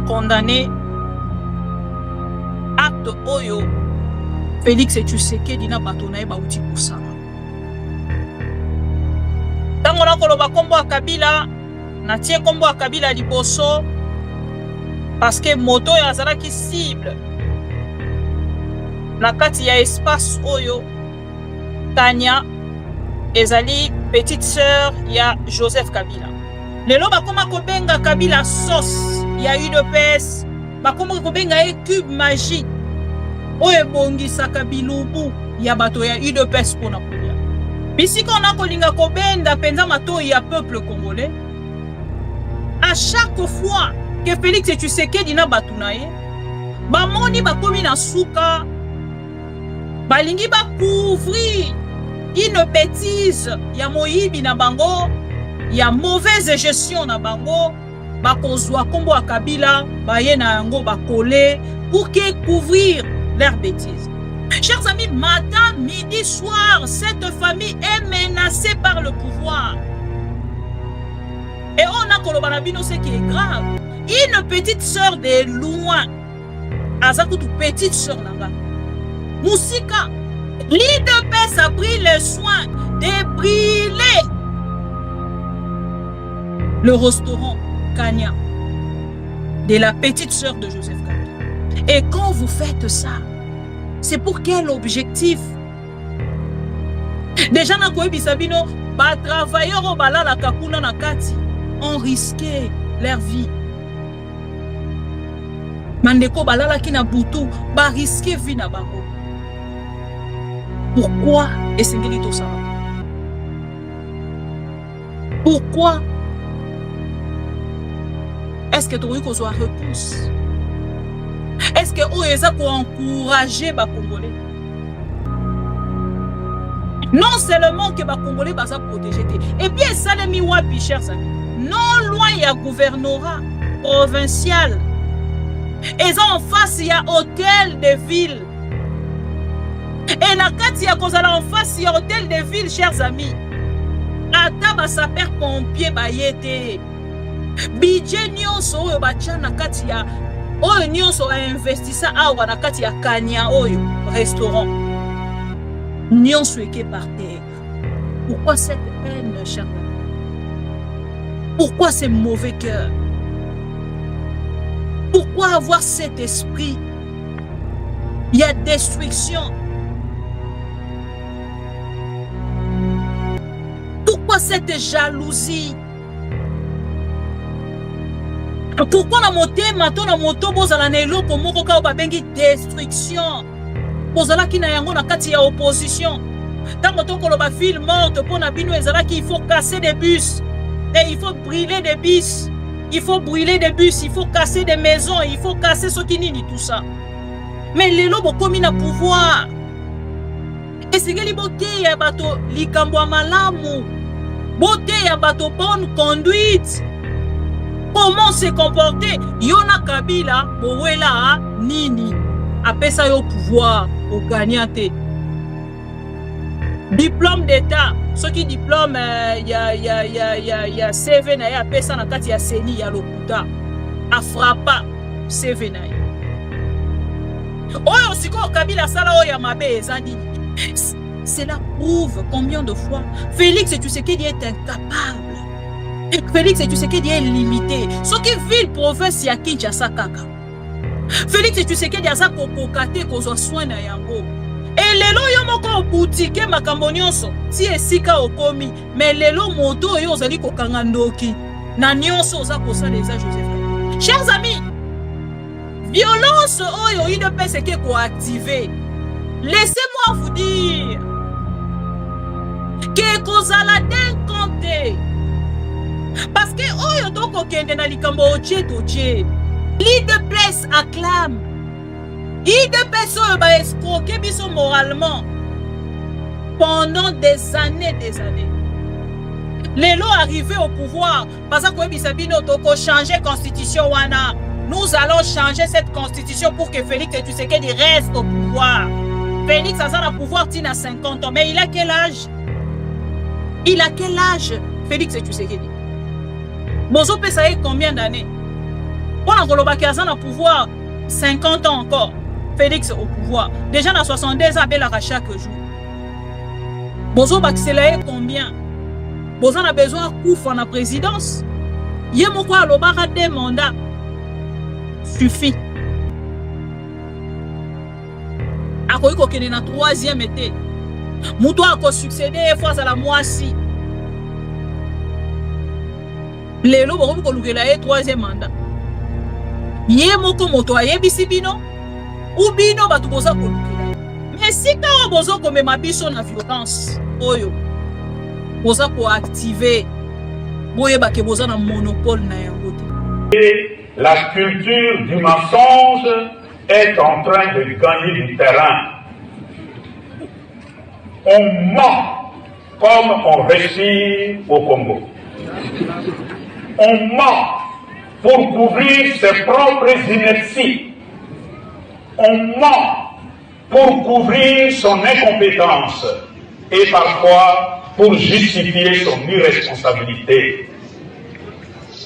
condamné acte oyo Félix Tshisekedi na bato na ye bauti kosala. Tango na koloba kombo ya Kabila, natie kombo ya Kabila liboso parce que moto ya azalaki cible na kati ya espace oyo Tania ezali petite sœur ya Joseph Kabila. Lelo bakoma kobenga Kabila sauce ya UDPS, bakoma kobenga e cube magique oyo ebongisaka bilubu ya bato ya UDPS pona kolia. Bisika on a kolinga kobenda penza matoi ya peuple congolais. À chaque fois que Félix Tshisekedi na bato na ye bamoni bakomi na suka balingi ba couvrir une bêtise ya moyibi na bango, ya mauvaise gestion na bango, bakozwa kombo ya Kabila baye na yango bakole pour que couvrir leurs bêtises. Chers amis, matin, midi, soir, cette famille est menacée par le pouvoir. Et on a Kolobanabino, ce qui est grave. Une petite sœur de loin, Azakutu, petite sœur là-bas, Moussika, l'IDPS a pris le soin de brûler le restaurant Kanya de la petite sœur de Joseph Kabila. Et quand vous faites ça, c'est pour quel objectif? Déjà, na koyebi sabino, ba travailleurs au balala kakuna na kati ont risqué leur vie. Mandeko balala ki na butu, ba risqué vie na bango. Pourquoi esengeli to ça? Pourquoi est-ce que tu as besoin de réponse? Est-ce que vous avez encouragé les Congolais? Non seulement que les Congolais sont protégés. Et bien, ça les miwapi, chers amis. Non loin, il y a gouvernorat provincial. Et en face, il y a hôtel de ville. Et la carte, il y a en face, il y a hôtel de ville, chers amis. Ataba saper pompier bayete. Budget nyonso oyo batia na kati ya oyo nyonso a investissa awa na kati ya Kanya oyo restaurant nyonso eke par terre. Pourquoi cette haine, cher? Pourquoi ce mauvais cœur? Pourquoi avoir cet esprit? Il y a destruction. Pourquoi cette jalousie? Pourquoi la moto bozala na eloko moko ka babengi destruction? Bozala ki na yango na kati ya opposition. Tango tokolo ba ville morte pona bino ezala ki il faut casser des bus. Et il faut brûler des bus. Il faut brûler des bus, il faut casser des maisons, il faut casser ce qui nini tout ça. Mais lelo bokomi na pouvoir. Et c'est que bote ya bato likambo malamu. Bote ya bato bonne conduite. Comment se comporter? Yona Kabila, Bowela, Nini, apesa yo pouvoir, au gagnate. Diplôme d'État, ce qui diplôme, ya CV na ya apesa na kati ya Seni ya lokuta, a frappa CV na ya. Oyo siko Kabila sala oya mabe ezandi. Cela prouve combien de fois Félix Tshisekedi est incapable. Félix Tshisekedi est limité. Ce qui ville province ya Kinshasa kaka. Félix Tshisekedi asa kokokate kozwa soin na yango. Et lelo yo moko boutique makambo nyonso ti esika okomi, mais lelo moto yo ozali kokanga ndoki. Na nyonso oza kosala eza Joseph. Chers amis, violence oyo UDPS ke ko activer. Laissez-moi vous dire que kozala décompté. Parce que oyo toko kende na likambo oche toche. L'IDPS acclame. l'IDPS oyo ba escroquer biso moralement pendant des années. Lelo arrivé au pouvoir parce que bisabino toko changer constitution wana. Nous allons changer cette constitution pour que Félix Tshisekedi reste au pouvoir. Félix a le pouvoir tina 50 ans, mais il a quel âge? Il a quel âge Félix Tshisekedi? Bozo Pesaye combien d'années? Pour l'Angolobaki a un pouvoir 50 ans encore. Félix au pouvoir. Déjà dans 62 ans, à chaque jour. Bozo Baxelaye combien? Bozo a besoin de coup la présidence. Yemoko alobaka 2 mandats. Suffit. Akoyi kokende na 3e été. Muto ako succéder fois à la moisi. Lelo boko kolukela 3e mandat. Yemoko moto ayebisi bino ou bino batu boza kolukela. Mais si ka bozo komema biso na violence oyo boza ko activer boyeba ke boza na monopole na yango te. Et la culture du mensonge est en train de gagner du terrain. On ment comme on réussit au Congo. On ment pour couvrir ses propres inerties. On ment pour couvrir son incompétence et parfois pour justifier son irresponsabilité.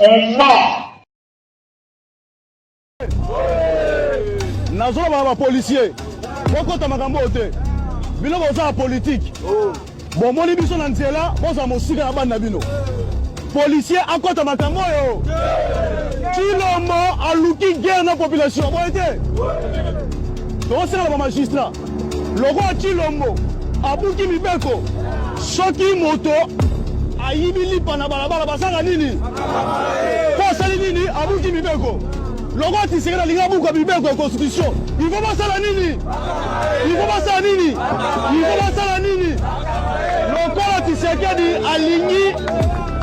On ment. Nazoba ba policier. Pourquoi tu m'as dit bino boza politique. Bon moni biso na nzela boza mosika na bana bino. Policier akota makambo yo. Chilombo aluki guerre na population. Boyete. To sera ba magistrat. Logo Chilombo abuki mibeko. Soki moto ayibili pana balabala basanga nini? Ko sali nini abuki mibeko. Logo tisekela linga buka mibeko ya constitution. Il faut pas ça la nini? Il faut pas ça nini? Il faut pas ça la nini? Logo tisekedi aligni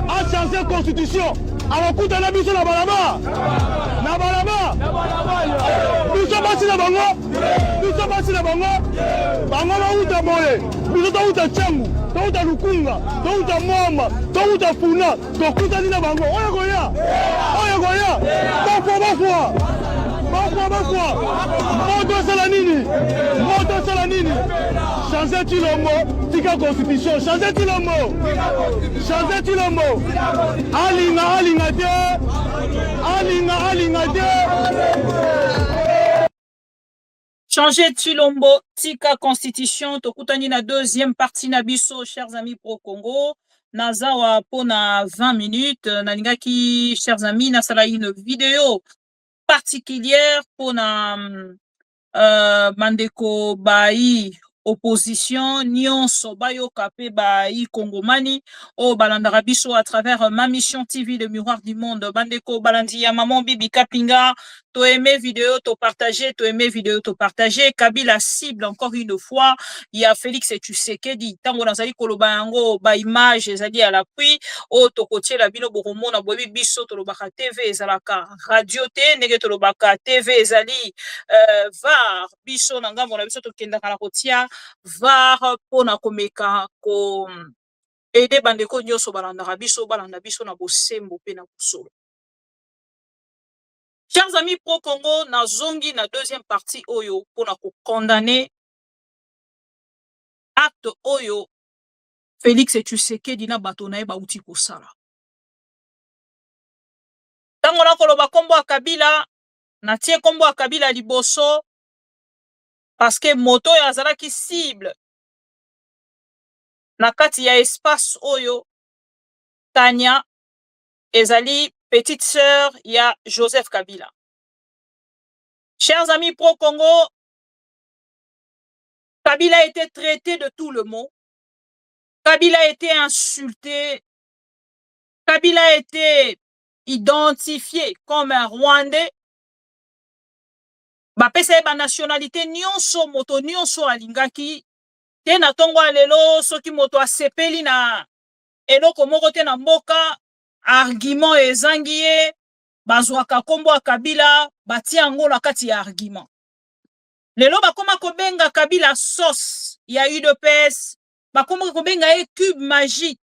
a changer constitution. Alors kuta na biso na balaba. Na balaba. Biso basi na bango. Biso basi na bango. Bango na uta boye. Biso ta uta changu. Ta uta lukunga. Ta uta mwamba. Ta uta funa. To kuta ni na bango. Oya goya. Oya goya. Bafwa. Moto Salanini. Moto Salanini. Changer Chilombo. Tika constitution. Changer Chilombo. Changer Chilombo. Alinga de. Alinga de. Changer Chilombo, tika constitution, tokutani na 2e partie na biso, chers amis pro Congo. Nazawa pona 20 minutes, nalingaki, chers amis, nasala une vidéo particulière pour Mandeko Bayi opposition nyonso bayo kapé Bayi Congomani o balandaka biso à travers ma mission TV le miroir du monde. Bandeko balandi ya maman Bibi Kapinga, to aimé vidéo, to partagé, to aimé vidéo, to partagé. Kabila cible encore une fois, il y a Félix et Tshisekedi tango nazali koloba yango ba image ezali à l'appui o to kotie la bino boromo na bobi biso to lobaka TV ezalaka radio te ndenge to lobaka TV ezali var biso na ngambo na biso to kendaka na kotia var pona komeka ko aider bandeko nyonso balanda biso na bosembo pe na bosolo. Chers amis pro Congo, na zongi na 2e partie oyo pona ko condamner acte oyo Félix et Tshisekedi na bato na ye bauti kosala. Tango na koloba kombo ya Kabila, na tie kombo ya Kabila liboso parce que moto ya azalaki cible na kati ya espace oyo Tania ezali petite sœur ya Joseph Kabila. Chers amis pro Congo, Kabila a été traité de tout le mot. Kabila a été insulté. Kabila a été identifié comme un Rwandais. Bapesa ba nationalité nyonso moto nyonso alingaki te na tongo alelo soki moto asepeli na eloko moko te na mboka argument ezangi ye bazwaka kombo ya Kabila batia yango na kati ya argument. Lelo bakoma kobenga Kabila sauce ya UDPS, bakoma kobenga ye cube magique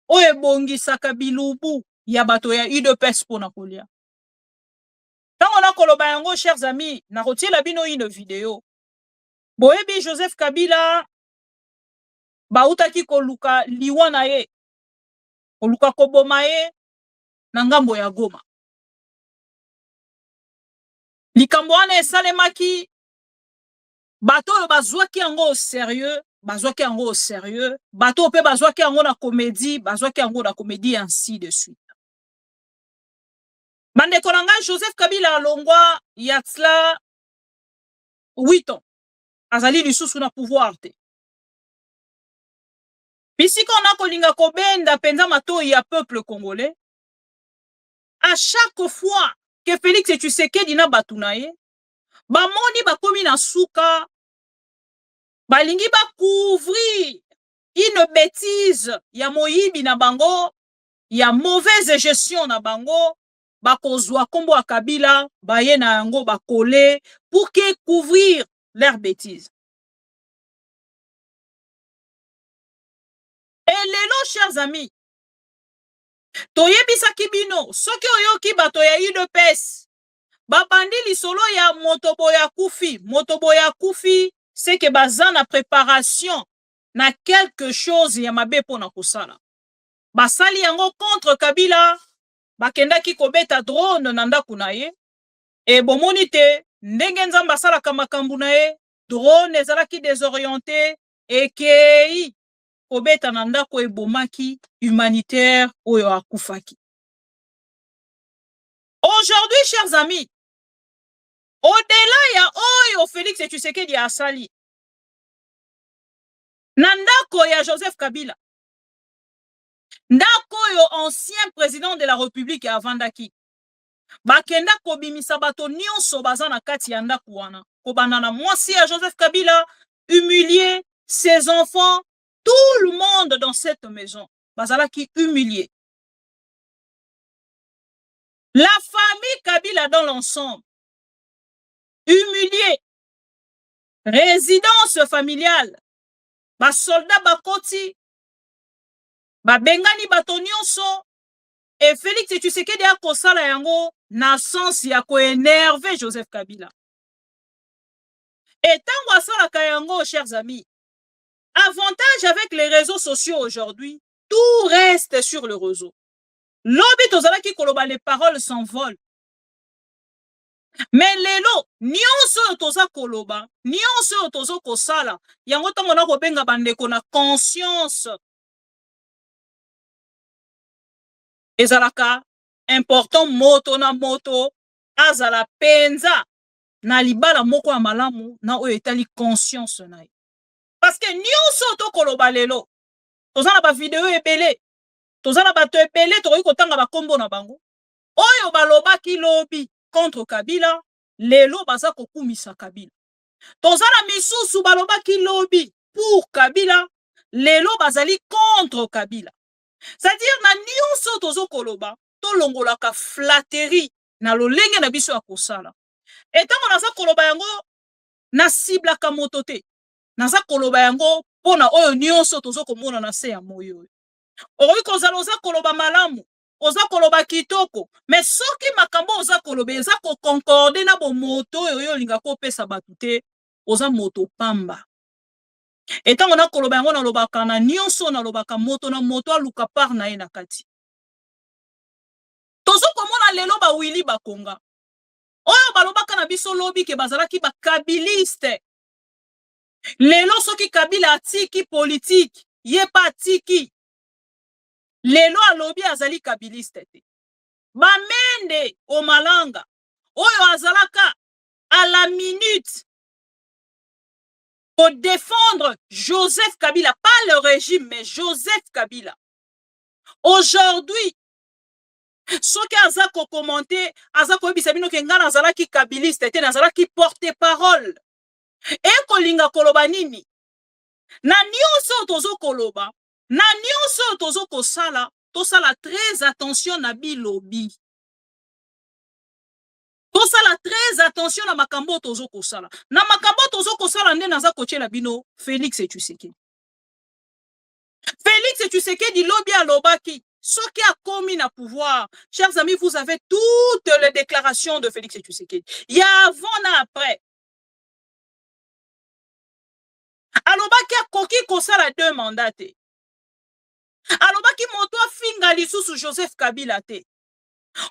oyo ebongisaka bilubu ya bato ya UDPS pona kolia. Tango na koloba yango, chers amis, na kotiela bino une vidéo. Boyebi Joseph Kabila bautaki koluka liwa na ye, koluka koboma ye na ngambo ya Goma. likambo wana esalemaki bato oyo bazwaki yango au sérieux, bazwaki yango au sérieux, bato pe bazwaki yango na comédie, bazwaki yango na comédie, ainsi de suite. Bandeko na ngai Joseph Kabila alongwa ya tsla 8 ans azali lisusu na pouvoir te. Bisika on kolinga kobenda penza matoi ya peuple congolais, à chaque fois que Félix Tshisekedi na batu na ye bamoni bakomi na suka balingi ba couvrir une bêtise ya moyibi na bango, ya mauvaise gestion na bango, bakozwa kombo ya Kabila baye na yango bakole pour que couvrir leur bêtise. Et lelo, chers amis, toyebisaki bino soki oyoki bato ya UDPS babandi lisolo ya motobo ya kufi, c'est que baza na préparation na quelque chose ya mabe pona kosala. Basali yango contre Kabila, bakendaki kobeta drone na ndaku na ye, e bomoni te ndenge nzambe asalaka makambo na ye, drone ezalaki désorienté ekei kobeta na ndako ebomaki humanitaire oyo akufaki. Aujourd'hui, chers amis, au-delà ya oyo Félix Tshisekedi asali na ndako ya Joseph Kabila, ndako oyo ancien président de la République avandaki, bakenda kobimisa bato nyonso baza na kati ya ndako wana, kobanda na mwasi ya Joseph Kabila, humilier ses enfants, tout le monde dans cette maison bazalaki humilié. La famille Kabila dans l'ensemble humilié. Résidence familiale, ba soldat bakoti, ba bengani bato nyonso, et Félix Tshisekedi a kosala yango na sens ya ko énerver Joseph Kabila. Et tango asalaka yango, chers amis, avantage avec les réseaux sociaux aujourd'hui, tout reste sur le réseau. Lobi tozalaki koloba, les paroles s'envolent. Mais lelo, nyonso toza koloba, nyonso tozo kosala, yango tango na kobenga bandeko na conscience. Ezalaka important moto na moto, azala penza na libala moko ya malamu na oyo etali conscience na ye. Parce que nyonso to koloba lelo, toza na ba vidéo ebele, toza na bato ebele tokoki kotanga bakombo na bango. Oyo balobaki lobi contre Kabila, lelo baza kokumisa Kabila. Toza na misusu balobaki lobi pour Kabila, lelo bazali contre Kabila. C'est-à-dire na nyonso tozo koloba, to longolaka flatterie na lolenge na biso ya kosala. Et tango naza koloba yango na ciblaka moto te. Naza koloba yango pona oyo nyonso tozo komona na se ya moyo. Oyi kozala oza koloba malamu, oza koloba kitoko, mais soki makambo oza koloba eza ko concorde na bo moto oyo linga ko pesa batu te, oza moto pamba. Et tango na koloba yango na lobaka na nyonso na lobaka moto na moto aluka par na ye na kati. Tozo komona lelo ba Willy Bakonga. Oyo balobaka na biso lobi ke bazalaki ba kabiliste. Lelo soki Kabila atiki politique, ye pa atiki. Lelo alobi azali kabiliste te. Bamende o malanga, oyo azalaka à la minute pour défendre Joseph Kabila, pas le régime, mais Joseph Kabila. Aujourd'hui, soki azako commenter, azako bisabino ke ngana azalaki kabiliste te, azalaki porte-parole. Et kolinga koloba nini? Na nyonso tozo koloba, na nyonso tozo kosala, tosala très attention na bilobi. Tosala très attention na makambo tozo kosala. Na makambo tozo kosala nde naza kotiela bino Félix Tshisekedi. Félix Tshisekedi lobi alobaki, soki a komi na pouvoir. Chers amis, vous avez toutes les déclarations de Félix Tshisekedi. Il y a avant et après. Alobaki akoki kosala 2 mandats te. Alobaki moto afinga lisusu Joseph Kabila te.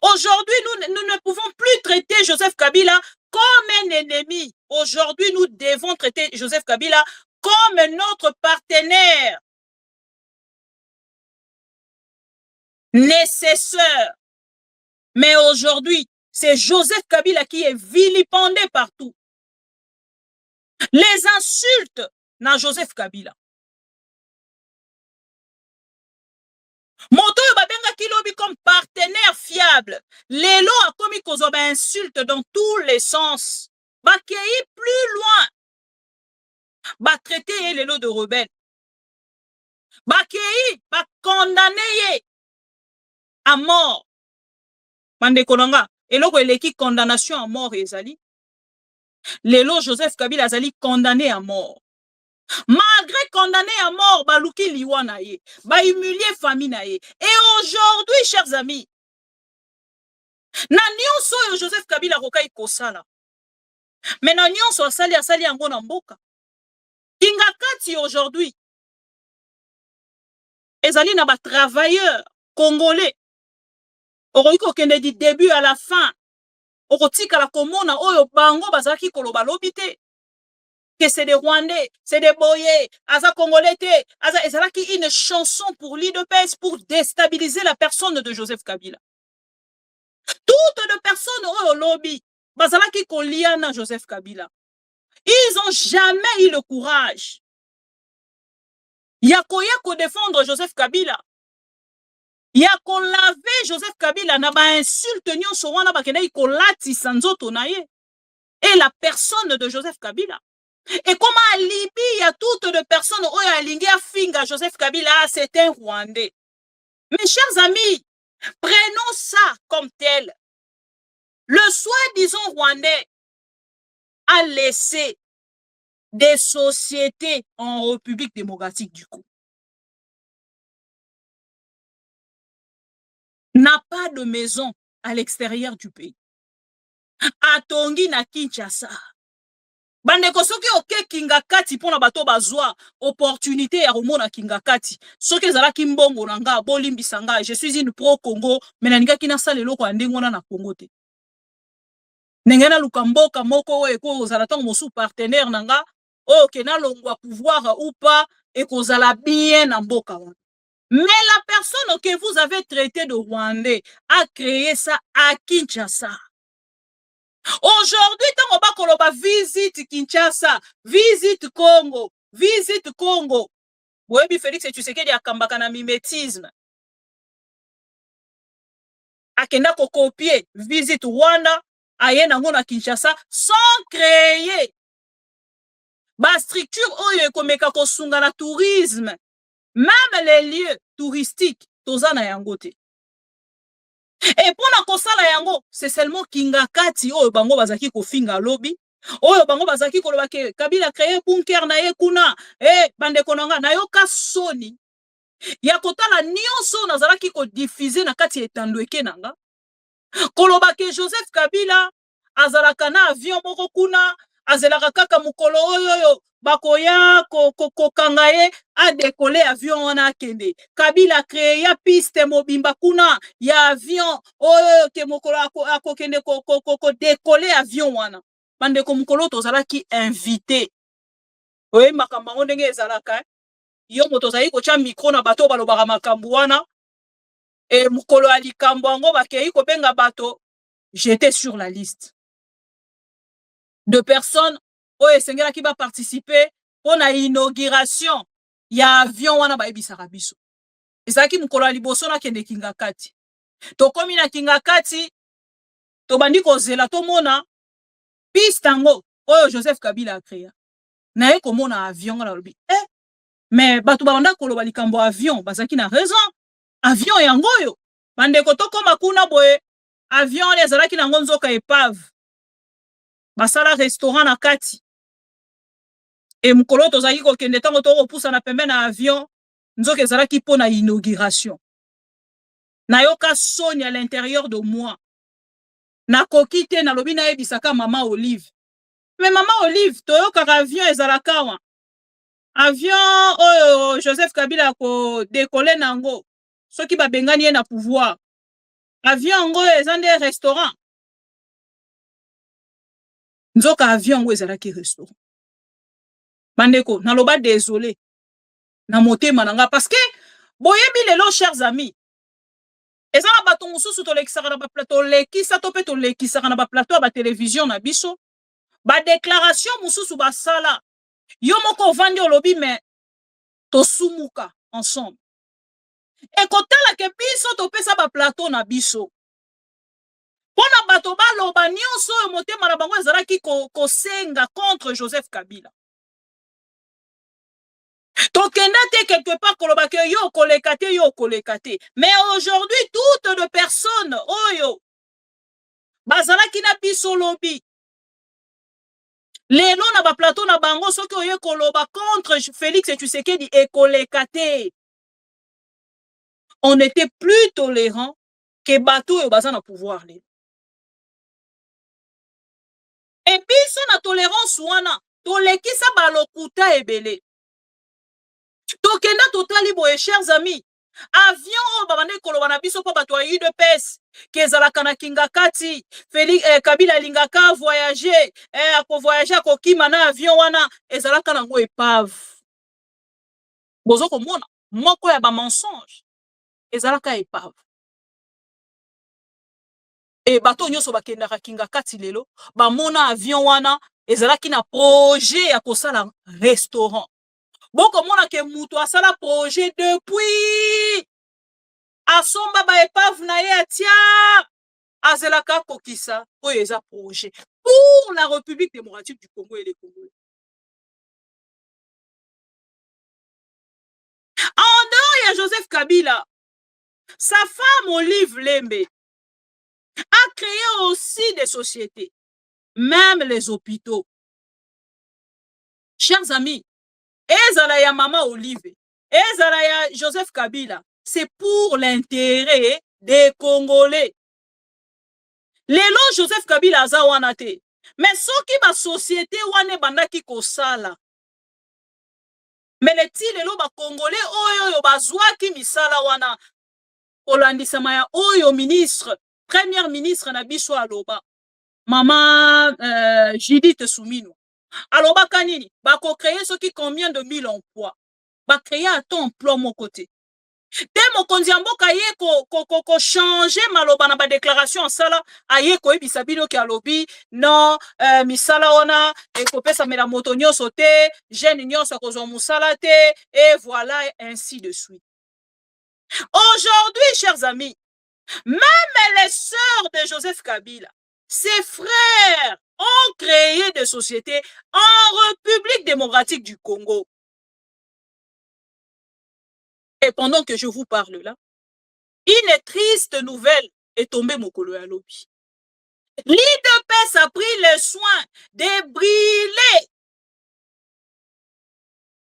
Aujourd'hui, nous ne pouvons plus traiter Joseph Kabila comme un ennemi. Aujourd'hui, nous devons traiter Joseph Kabila comme notre partenaire nécessaire. Mais aujourd'hui, c'est Joseph Kabila qui est vilipendé partout. Les insultes dans Joseph Kabila. Moto babenga kilobi comme partenaire fiable. Lelo a commis kozo ba insulte dans tous les sens. Ba kei plus loin. Ba traiter lelo de rebelle. Ba kei ba condamner à mort. Mande konanga eloko eleki condamnation à mort ezali. Lelo Joseph Kabila azali condamné à mort. Malgré condamné à mort, baluki liwa na ye, ba humilier famille na ye. Et aujourd'hui, chers amis, na nyonso yo Joseph Kabila kokai kosala. Mais na nyonso asali yango na mboka. Kingakati aujourd'hui, ezali na ba travailleurs congolais. Oroiko kende du début à la fin. Orotika la komona oyo bango bazaki koloba lobite. Que c'est des Rwandais, c'est des Boyés, Aza Congolais, Aza ezalaki une chanson pour l'IDPS pour déstabiliser la personne de Joseph Kabila. Toutes les personnes au lobby, bazalaki koliana Joseph Kabila. Ils n'ont jamais eu le courage. Yako défendre Joseph Kabila. Yako laver Joseph Kabila na ba insulte nyonso wana bakendaki kolati sanzoto na ye. Et la personne de Joseph Kabila. Et comme à Libye, il y a toutes les personnes où il y a Finga, Joseph Kabila, c'est un Rwandais. Mes chers amis, prenons ça comme tel. Le soi-disant Rwandais a laissé des sociétés en République démocratique du coup. N'a pas de maison à l'extérieur du pays. A Tongi na Kinshasa. Bandeko soki oke kingakati pona bato bazwa opportunité ya romona kingakati soki ezalaki mbongo na nga bolimbisa nga je suis une pro Congo mais naningaki na sala eloko ya ndenge wana na Congo te ndenge na luka mboka moko oyo ekozala ntango mosusu partenaire na nga oyo ke nalongwa pouvoir ou pas ekozala bien na mboka wana. Mais la personne que vous avez traité de Rwandais a créé ça à Kinshasa. Aujourd'hui, tant qu'on va visite Kinshasa, visite Congo, visite Congo. Oui, Félix, tu sais qu'il y a un mimétisme. Akenda ko copier visite Rwanda, ayena ngona Kinshasa, sans créer ba structure oyo ekomeka ko sunga na tourisme. Même les lieux touristiques, tozana yangote. Et pour na kosala yango, c'est seulement Kingakati oyo bango bazaki ko finga lobby. Oyo bango bazaki ko loba ke Kabila créé bunker na ye kuna. Bande konanga na yoka soni. Ya kotala nyonso nazalaki ko diffuser na kati etandweke nanga. Koloba ke Joseph Kabila azalaka na avion moko kuna, azelaka kaka mukolo oyo bakoya kokanga ye a décoller avion wana akende. Kabila créé ya piste mobimba kuna ya avion oyo ke mokolo akokende ko décoller avion wana. Bande ko mukolo tozalaki invité. Oye makamba ndenge ezalaka yo moto zali ko tia micro na bato balobaka makambo wana et mukolo alikambo ngo bakei ko benga bato. J'étais sur la liste de personnes oyo esengela ki ba participer pour na inauguration ya avion wana ba ebisaka biso. Ezaki mukolo aliboso na kende Kingakati. To komi na Kingakati to bandi ko zela to mona piste ngo oyo Joseph Kabila a créé. Na ye ko mona avion ngala lobi. Mais bato banda ko loba likambo avion bazaki na raison. Avion yango yo. Bande ko to koma kuna boye avion les ezalaki na ngonzoka epave. Basala restaurant na kati. Et mukolo tozaki ko kende tango to repusa na pembe na avion nzoka ezalaki po na inauguration. Na yoka soni à l'intérieur de moi. Na kokite na lobi na ebisaka Mama Olive. Mais Mama Olive toyoka avion ezalaka wa. Avion oyo Joseph Kabila ko décoller nango. Soki ba bengani na pouvoir. Avion ngo ezande restaurant. nzoka avion ngo ezalaki restaurant. Bandeko naloba désolé na motema nanga parce que boyebi lelo chers amis ezala bato mosusu tolekisaka na baplateau lekisa to pe tolekisaka na baplateau ba télévision na biso ba déclaration mosusu basala yo moko ovandi olobi mais tosumuka ensemble ekotala ke biso topesa baplateau na biso pona bato baloba nyonso oyo motema na bango ezalaki kosenga contre Joseph Kabila. Tokenda te quelque part koloba ke yo koleka te. Mais aujourd'hui toutes de personnes oyo bazalaki na biso lobi lelo na ba plateau na bango soki oye koloba contre Félix Tshisekedi ekoleka te. On était plus tolérant que bato oyo baza na pouvoir lelo. Et biso na tolérance wana tolekisa balokuta ebele. Tokenda totali boye chers amis avion babane koloba na biso po bato ya UDPS kezalaka na kingakati Félix Kabila lingaka voyager ako voyager kokima na avion wana ezalaka nango épave. Bozo komona moko ya ba mensonge ezalaka épave. Et bato nyonso bakendaka kingakati lelo bamona avion wana ezalaki na projet ya kosala restaurant. Boko mona ke mutu asala projet depuis asomba ba épave na ye atia azelaka kokisa oyo eza projet pour la République démocratique du Congo et les Congolais. En dehors, il y a Joseph Kabila. Sa femme Olive Lembe a créé aussi des sociétés, même les hôpitaux. Chers amis, ezala ya Mama Olive, ezala ya Joseph Kabila, c'est pour l'intérêt des Congolais. Lelo Joseph Kabila aza wana te, mais soki ba société wane bandaki kosala. Mais les ti lelo ba Congolais oyo bazwaki misala wana olandisama ya oyo ministre, première ministre na biso aloba. Maman Judith Soumino. Aloba kanini, bako créer ce qui combien de 1000 emplois. Ba créer à ton emploi mon côté. Demo kondiamboka ye ko changer maloba na ba déclaration en sala aye ko ebisa bino ki alobi non misala ona e ko pesa mela moto nyonso te jeune nyonso ko musala te et voilà ainsi de suite. Aujourd'hui chers amis, même les sœurs de Joseph Kabila, ses frères ont créé des sociétés en République démocratique du Congo. Et pendant que je vous parle là, une triste nouvelle est tombée mokolo ya lobi. L'UDPS a pris le soin de brûler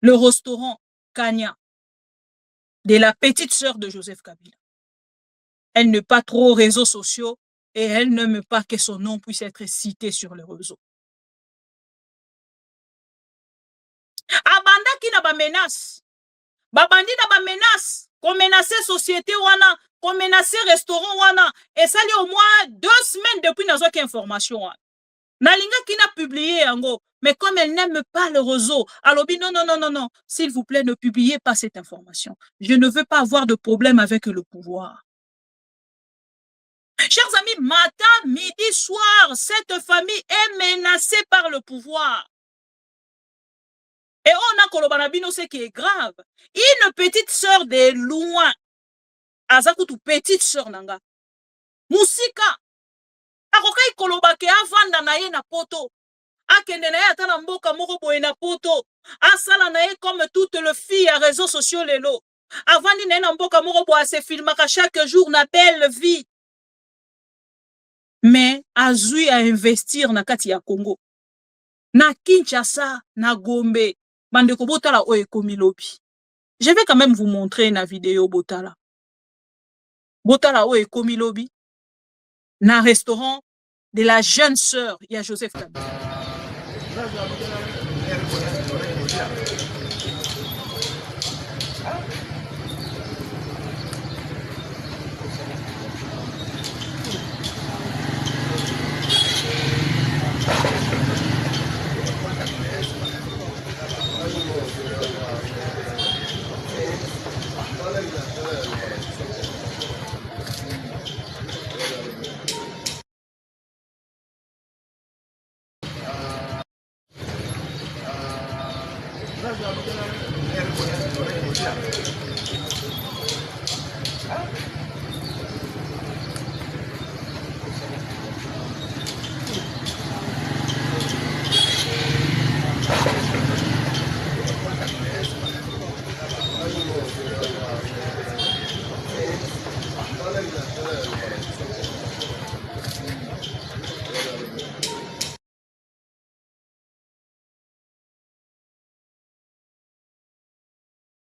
le restaurant Kanya de la petite sœur de Joseph Kabila. Elle n'est pas trop aux réseaux sociaux et elle n'aime pas que son nom puisse être cité sur les réseaux. Abanda qui n'a pas menace. Babandi na ba menace, qu'on menacer société wana, qu'on menacer restaurant wana, et ça au moins 2 semaines depuis nazo ki information wana. Nalinga qui n'a publié yango, mais comme elle n'aime pas le réseau, alobi non, s'il vous plaît ne publiez pas cette information. Je ne veux pas avoir de problème avec le pouvoir. Chers amis, matin, midi, soir, cette famille est menacée par le pouvoir. Et on a Kolobanabino, ce qui est grave. Une petite sœur de loin. Azakutu, petite sœur nanga. Musika. Akokai Kolobake avanda na ye na poto. Akende na ye atana mboka moko boye na poto. Asala na ye comme toutes les filles à réseaux sociaux lelo. Avandi na ye na mboka moko boye se filmaka chaque jour na belle vie. Mais azui à investir na kati ya Congo. Na Kinshasa, na Gombe. Bandeko botala oye komi lobi. Je vais quand même vous montrer une vidéo botala. Botala oye komi lobi. Na restaurant de la jeune sœur, il y a Joseph Kabila.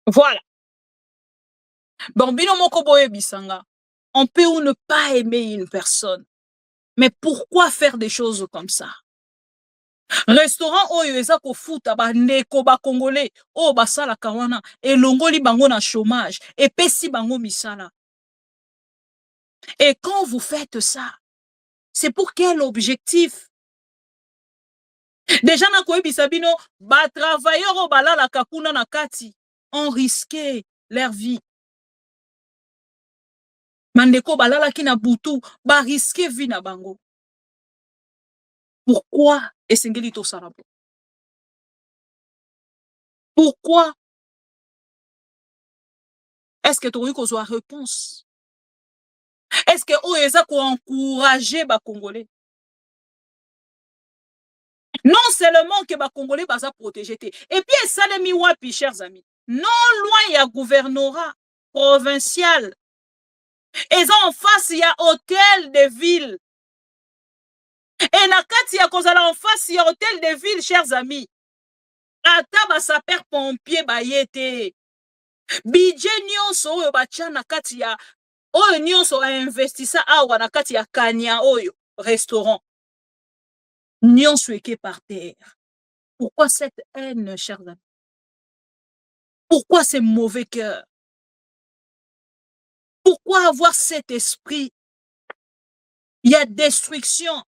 Voilà. Bambino moko boye bisanga. On peut ou ne pas aimer une personne. Mais pourquoi faire des choses comme ça? Restaurant oyo eza kofuta bandeko ba congolais oyo basalaka wana elongoli bango na chômage epesi bango misala. Et quand vous faites ça, c'est pour quel objectif? Déjà na koyebisa bino ba travailleurs oyo balalaka kuna na kati ont risqué leur vie. Mandeko balalaki na butu ba risqué vie na bango. Pourquoi esengeli tosala bo? Pourquoi est-ce que tu as une réponse? Est-ce que tu as encouragé les Congolais? Non seulement que les Congolais sont protégés. Et puis, ça les miwapi, chers amis. Non loin, il y a gouvernorat provincial. Et en face, il y a hôtel de ville. Et nakati ya kozala en face, il y a hôtel de ville, chers amis. Ata ba saper pompier ba yete. Budget nyonso oyo batia na kati ya oyo nyonso a investissa awa na kati ya kanya oyo restaurant. Nyonso eke par terre. Pourquoi cette haine, chers amis? Pourquoi ce mauvais cœur? Pourquoi avoir cet esprit? Il y a destruction.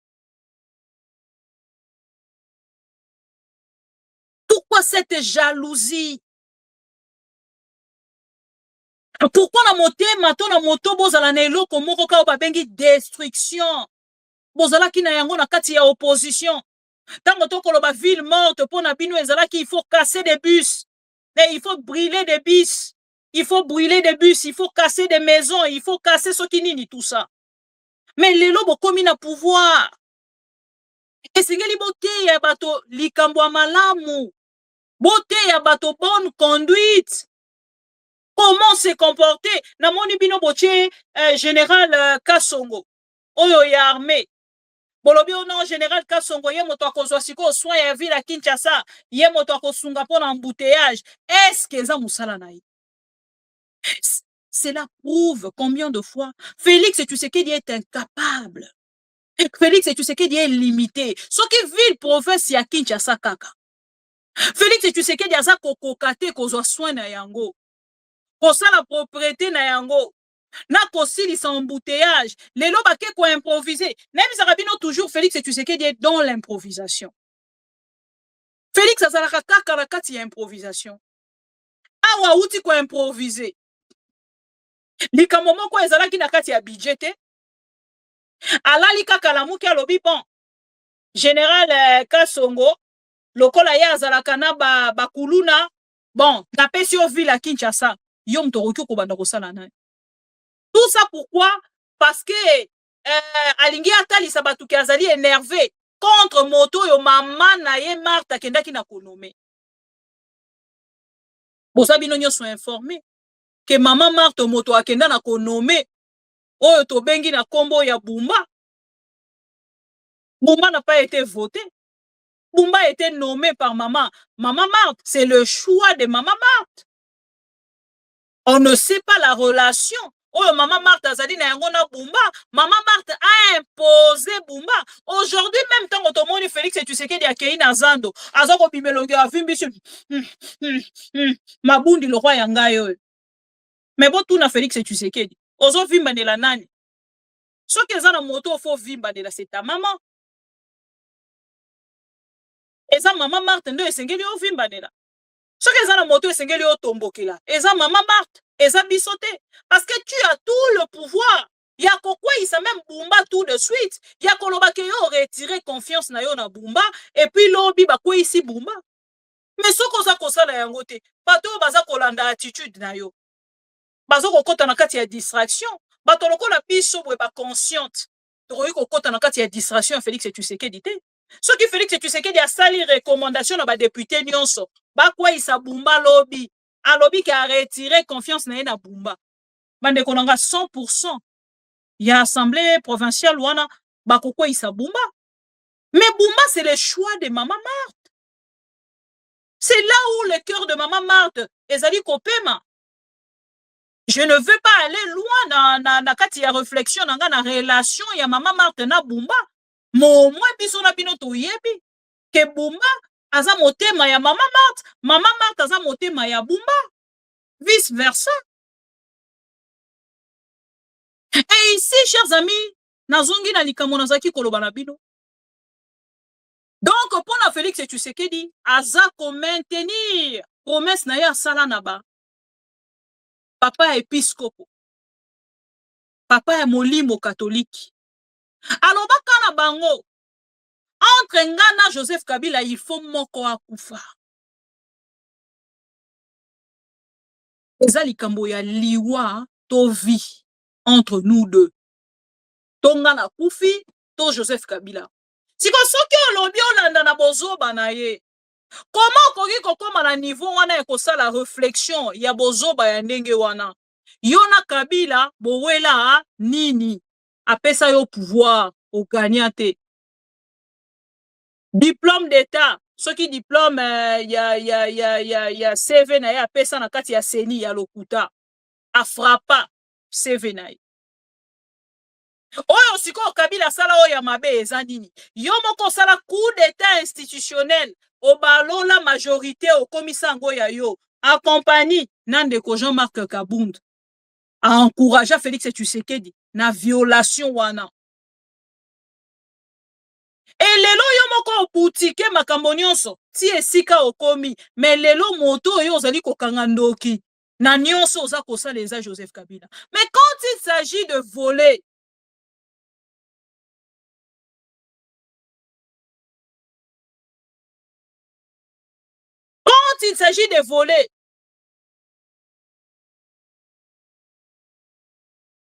Pourquoi cette jalousie? Pourquoi na motema to na moto bozala na eloko moko ka babengi destruction? Bozala ki na yango na kati ya opposition. Tango to koloba ville morte pour na bino ezala ki il faut casser des bus. Mais il faut brûler des bus. Il faut brûler des bus, il faut casser des maisons, il faut casser ce qui nini tout ça. Mais les lobos comme na pouvoir. Et singeli bote ya bato likambo malamu. Bote ya bato bonne conduite. Comment se comporter? Na moni bino boche général Kasongo. Oyo ya armée. Bolobi non général Kasongo ye moto akozwa siko soin ya ville à Kinshasa. Ye moto akosunga pona embouteillage. Est-ce que za musala na yi? Cela prouve combien de fois Félix Tshisekedi est incapable. Félix Tshisekedi est limité. Ce qui ville province ya Kinshasa kaka. Félix Tshisekedi aza kokokate kozwa soin na yango. Kosa la propriété na yango. Na kosilisa embouteillage. Lelo bake ko improviser. Même Zarabino toujours Félix Tshisekedi est dans l'improvisation. Félix azalaka kaka na kati ya improvisation. Awa uti ko improviser. Likambo moko ezalaki na kati ya budget te. Alali kaka lamuki alobi bon. Général Kasongo lokola ya azalaka na bakuluna bon napesi yo ville à Kinshasa yo mtoroki ko banda kosala na. Tout ça pourquoi? Parce que alingi atalisa batu ki azali énervé contre moto yo mama na ye Martha kendaki na konome. Bosa bino nyonso informé que maman Martha moto akenda na konome oyo to bengi na kombo ya Bumba. Bumba n'a pas été voté. Bumba a été nommé par maman. Maman Marthe, c'est le choix de maman Marthe. On ne sait pas la relation. Oh, maman Marthe a dit na Bumba. Maman Marthe a imposé Bumba. Aujourd'hui, même temps, on Félix et tu sais qu'il y a Kei Nazando. Azoko bimelonge a vu monsieur. Mabundi le roi yangayo. Mais bon, tout na Félix et tu sais qu'il dit. Ozo vimba de la nani. Ce que za na moto faut vimba de la c'est ta maman. Eza maman Marthe ndo esengeli o vimba de la. Ce que za na moto esengeli o tombokela. Eza maman Marthe, eza bisoté parce que tu as tout le pouvoir. Ya kokwa isa même Bumba tout de suite. Ya koloba ke yo retirer confiance na yo na Bumba et puis lobi ba kwa ici Bumba. mais soko oza kosala yango te bato oyo baza kolanda attitude na yo baza kokota na kati ya distraction bato lokola biso boye baconsciente tokoki kokota na kati ya distraction ya Félix Tshisekedi te soki Félix Tshisekedi asali recommandation na badepute nyonso bakweyisa Bumba lobi alobi ke aretire confiance na ye na Bumba bandeko nanga 100% ya assemblée provinciale wana bakokweyisa Bumba mais Bumba c'est le choix de Maman Marthe. C'est là où le cœur de Maman Marthe ezali kopema. Je ne veux pas aller loin na kati ya réflexion na nga na relation ya Maman Marthe na Bumba. Mo mwa biso na bino toyebi ke Bumba aza motema ya Maman Marthe, Maman Marthe aza motema ya Bumba. Vice versa. Et ici, chers amis, nazongi na likambo nazaki koloba na bino. Donc, pour la Félix Tshisekedi, aza ko maintenir promesse na ya sala na ba. Papa épiscopo. Papa ya molimo catholique. Alors baka na bango. Entre nga na Joseph Kabila, il faut moko akufa. Eza likambo ya liwa to vie entre nous deux. Tonga na kufi to Joseph Kabila. Siko soki olobi olanda na bozoba na ye. Comment okoki kokoma na niveau wana ya kosala réflexion ya bozoba ya ndenge wana? Yona Kabila bowela nini? Apesa yo pouvoir au gagnate. Diplôme d'état. Soki diplôme ya CV na ye apesa na kati ya seni ya lokuta. Afrapa CV na ye. Oyo siko Kabila sala oyo ya mabe eza nini? Yo moko sala coup d'état institutionnel obalola majorité au komisango ya yo accompagné nandeko Jean-Marc Kabund a encouragé Félix Tshisekedi na violation wana. Et lelo yo moko boutique makambo nyonso ti esika okomi mais lelo moto yo ozali kokanga ndoki na nyonso oza kosala eza Joseph Kabila. Mais quand il s'agit de voler il s'agit de voler.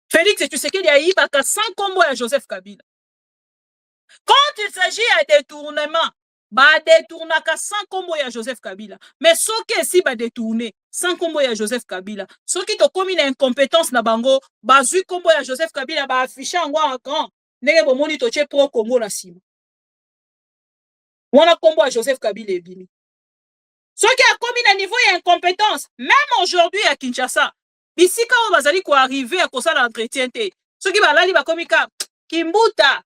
Félix Tshisekedi a eu 100 combos à Joseph Kabila. Quand il s'agit de détournement, bah détournaka 100 combos à Joseph Kabila. Mais ce qui si ba détourner 100 combos à Joseph Kabila, ce qui te commis l'incompétence na bango, bah zu combos à Joseph Kabila ba afficher en grand. Nenge bomoni toche pro Congo na sima. Wana combo à Joseph Kabila et bini. Ce qui a commis un niveau d'incompétence, même aujourd'hui à Kinshasa, ici quand on va arriver à cause de l'entretien, ce qui va là, il va comme Kimbuta,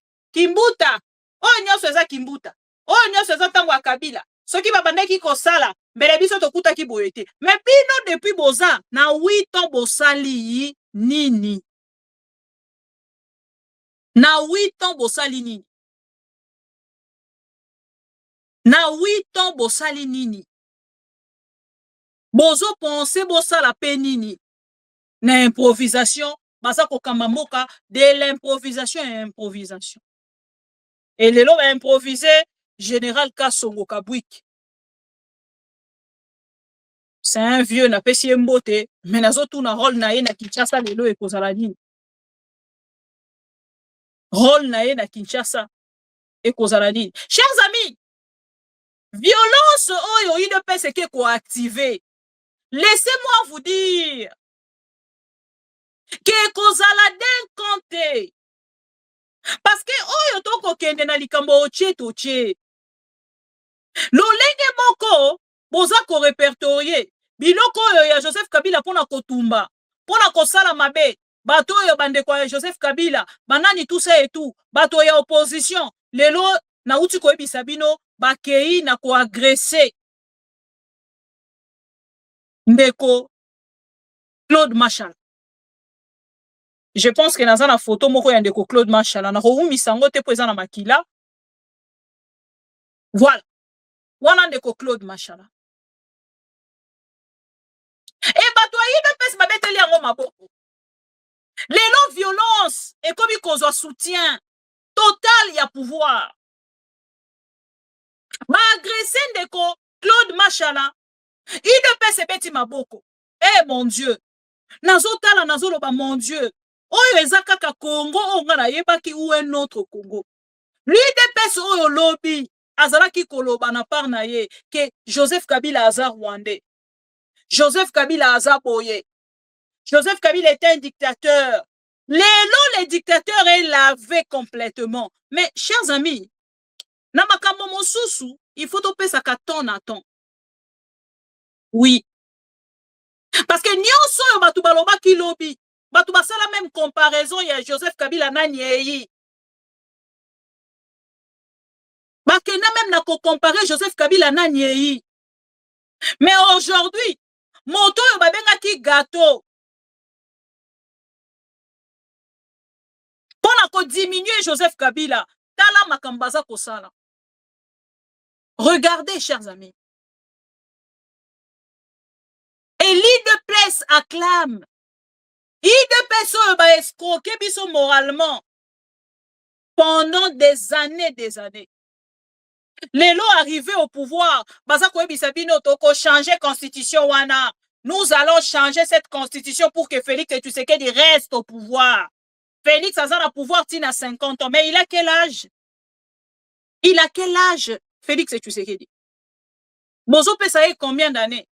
oh nyo feza Kimbuta, oh nyo feza tango à Kabila, ce qui va bande qui kosala, mais biso to kuta ki boyete. Mais bino depuis boza, na 8 ans bosali nini. Na 8 ans bosali nini. Na 8 ans bosali nini. Bozo pense bosa la penini na improvisation basa ko kamamboka de l'improvisation à improvisation et lelo va improviser général Kasongo Kabwik. C'est un vieux na pesi mbote mais nazo tuna rôle na ye na Kinshasa lelo e kozala nini rôle na ye na Kinshasa e kozala nini. Chers amis, violence oyo il ne peut se que coactiver. Laissez-moi vous dire que kozala den compte parce que oyo toko kende na likambo oche toche lolenge moko boza ko répertorier biloko oyo ya Joseph Kabila pona kotumba pona kosala mabe bato oyo bandeko ya Joseph Kabila banani tout ça et tout bato ya opposition lelo na uti koyebisa bino bakei na ko agresser ndeko Claude Machal. Je pense que dans la photo moko ya ndeko Claude Machal na roumi sango te poza na makila. Voilà. Wana ndeko Claude Machal. Et bato ayi de pes babeteli yango maboko. Lelo violence et comme kozwa soutien total ya pouvoir. Ba agresser ndeko Claude Machala, UDPS ebeti maboko. Eh mon Dieu. Nazotala nazoloba mon Dieu. Oyo ezakaka Congo onga na yebaki ou un autre Congo. L'UDPS oyo lobby azalaki koloba na part na ye que Joseph Kabila aza rwandais. Joseph Kabila aza boye. Joseph Kabila était un dictateur. Les dictateurs est lavé complètement. Mais chers amis, na makambo mosusu, il faut topé sa ton à ton. Oui. Parce que nyonso yo batu baloba ki lobby, batu basala même comparaison ya Joseph Kabila nani yeyi. Bakena même na ko comparer Joseph Kabila nani yeyi. Mais aujourd'hui, moto yo babenga ki gâteau. Pour ko diminuer Joseph Kabila, tala makambaza kosala. Regardez, chers amis. Et l'UDPS acclame. l'UDPS a escroqué biso moralement pendant des années. Les lots arrivés au pouvoir, baza koyebisa bino toko changer constitution wana. Nous allons changer cette constitution pour que Félix Tshisekedi reste au pouvoir. Félix a le pouvoir tina 50 ans. Mais il a quel âge? Il a quel âge, Félix Tshisekedi? Bozo pesaye combien d'années?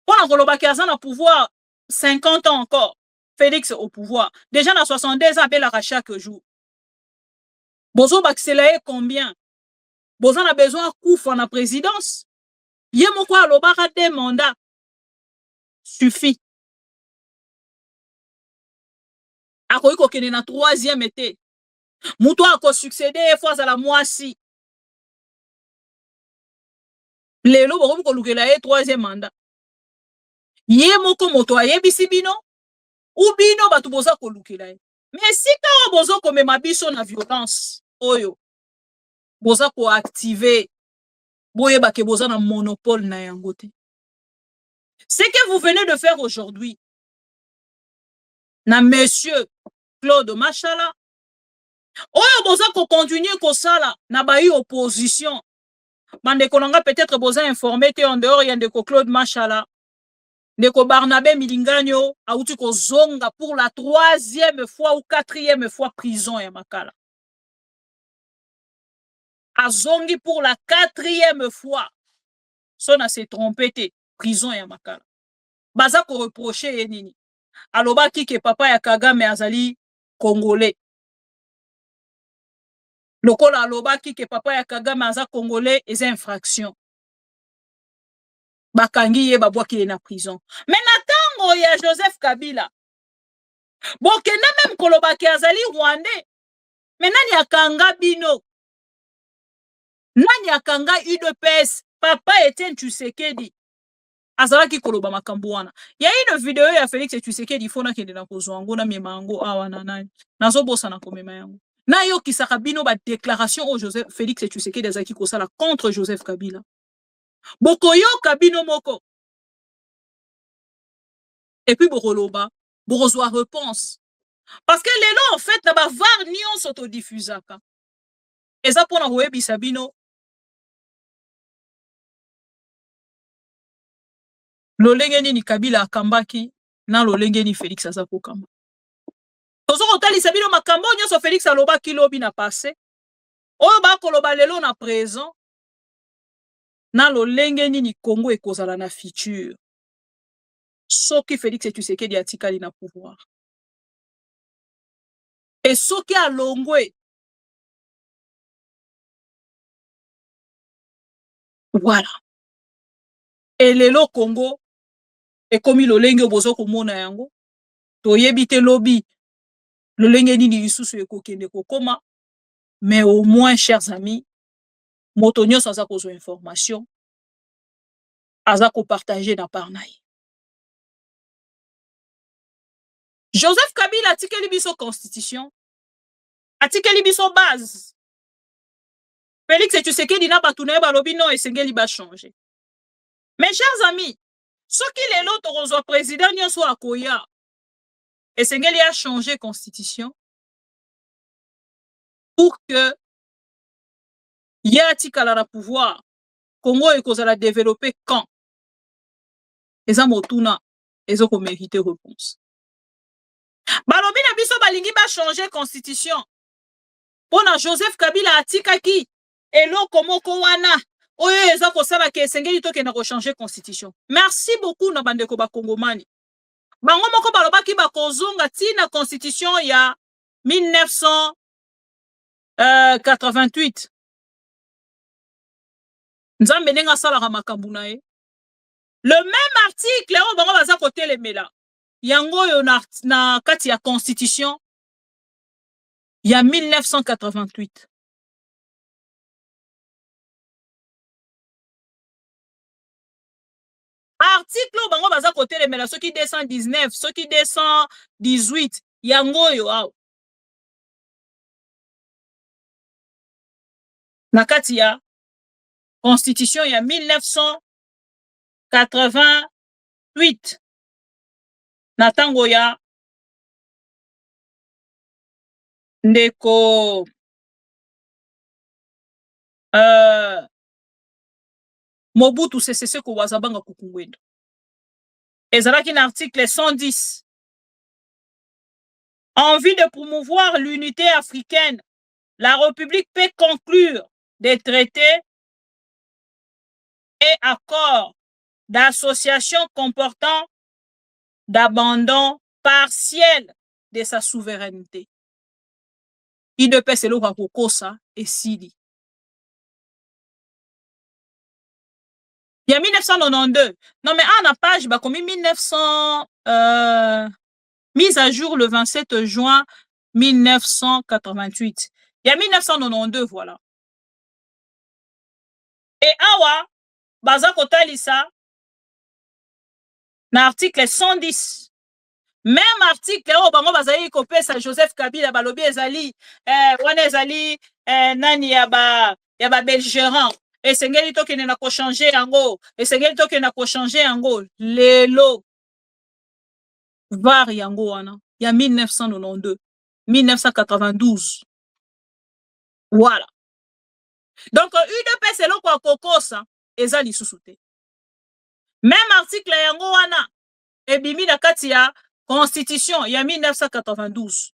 Pour l'Angolobaki a le pouvoir 50 ans encore. Félix au pouvoir. Déjà dans 62 ans, il a chaque jour. Bozo bakselaye combien? Bozo a besoin de coup en la présidence. Yemoko alobaka 2 mandats. Suffit. Akoyi kokende na 3e été. Muto ako succéder fois à la moisi. Lelo bokomi kolukela ye 3e mandat. Yemoko moto ayebisi bino ou bino batu boza kolukela ye. Mais si ka bozo komema biso na violence oyo boza ko activer boyeba ke boza na monopole na yango te. Ce que vous venez de faire aujourd'hui, na monsieur Claude Machala, oyo boza ko continuer ko sala na bayi opposition. Bande konanga peut-être boza informé te en dehors ya ndeko Claude Machala. Ndeko Barnabé Milinganyo auti ko zonga pour la 3e fois ou 4e fois prison ya Makala. Azongi pour la 4e fois. Sona s'est trompé te prison ya Makala. Baza ko reprocher ye nini. Alobaki ke papa ya Kagame azali congolais. Lokola alobaki ke papa ya Kagame aza congolais eza infraction. Bakangi ye babwaki na prison. Mais natango ya Joseph Kabila. Bokena même kolobaki azali rwandais. Mais nani akanga bino? Nani akanga UDPS? Papa Etienne Tshisekedi. Azalaki koloba makambo wana. Ya une vidéo ya Félix Tshisekedi fona kende na kozwango na memango awa na nani. Nazo bosa na komema yango. Na yo kisaka bino ba déclaration au Joseph Félix Tshisekedi azaki kosala contre Joseph Kabila. Bokoyo kabino moko. Et puis bokoloba, bokozwa réponse. Parce que les lois en fait na ba var nion s'autodiffusaka. Eza pona koyebisa bino lolenge nini Kabila akambaki na lolenge ni Félix aza kokamba. Tozo kotalisa bino makambo nyonso Félix alobaki lobi na passé. Oyo ba koloba lelo na présent. Na lolenge nini Congo ekozala na futur. Soki Félix Tshisekedi atikali na pouvoir. Et soki alongwe. Voilà. Et lelo Congo ekomi lolenge bozo komona yango. Toyebi te lobi lolenge nini lisusu ekokende kokoma. Mais au moins, chers amis, moto nyonso aza kozwa information. Aza ko partager na parnaï. Joseph Kabila atikeli biso constitution. Atikeli biso base. Félix Tshisekedi na batu na ye balobi non esengeli ba changer. Mes chers amis, soki lelo tokozwa président nyonso akoya esengeli a changer constitution pour que y a atikala na pouvoir Congo ekozala développer quand? Eza motuna, ezo ko mériter réponse. Balobi na biso balingi ba changer constitution. Pona Joseph Kabila atikaki eloko moko wana oyo eza kosala ke esengeli tokenda ko changer constitution. Merci beaucoup na bandeko ba Kongomani. Bango moko balobaki bakozonga tina constitution ya 1988. Nzambe nenga salaka makambu na ye. Le même article oyo bango baza kotelemela yango yo na kati ya constitution ya 1988. Article oyo bango baza kotelemela soki 219 soki 218 yango yo awa na kati ya constitution ya 1988 na tango ya ndeko Mobutu Sese Seko Wazabanga Kukungwendo. Ezalaki na article 110. En vue de promouvoir l'unité africaine, la République peut conclure des traités et accords d'association comportant d'abandon partiel de sa souveraineté. IDPS c'est le Kokosa et Sidi. Il y a 1992. Non mais à la page, bah, comme 1900, mise à jour le 27 juin 1988. Il y a 1992, voilà. Et awa, baza kotalisa, na article 110. Même article, oh, bango bazali kopesa Joseph Kabila, balobi ezali, wane ezali, nani yaba belgérant. Esengeli tokene na ko changer yango, esengeli tokene na ko changer yango, lelo, var yango wana, ya 1992, 1992. Voilà. Donc, UDPS c'est l'oko kokosa, ezali susute. Même article yango wana, ebimi na kati ya constitution, ya 1992.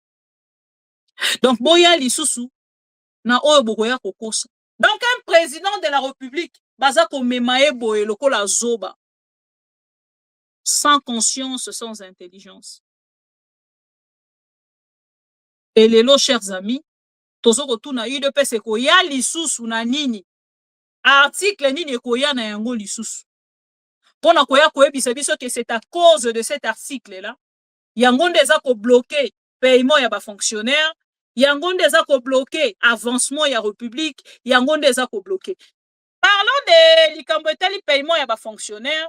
Donc, boya lisusu, na oyo bokoya kokosa. Donc, un président de la République, bazako memaye boye lokola zoba, sans conscience, sans intelligence. Et les lots, chers amis, tozoko tuna UDPS koya lisusu na nini, article nini koya na yango lisusu. Pona koya koyebisa biso que c'est à cause de cet article-là, yango ndeza ko bloquer paiement ya ba fonctionnaire, yango ndeza ko bloquer avancement ya République, yango ndeza ko bloquer. Parlons de likambo etali paiement ya ba fonctionnaire.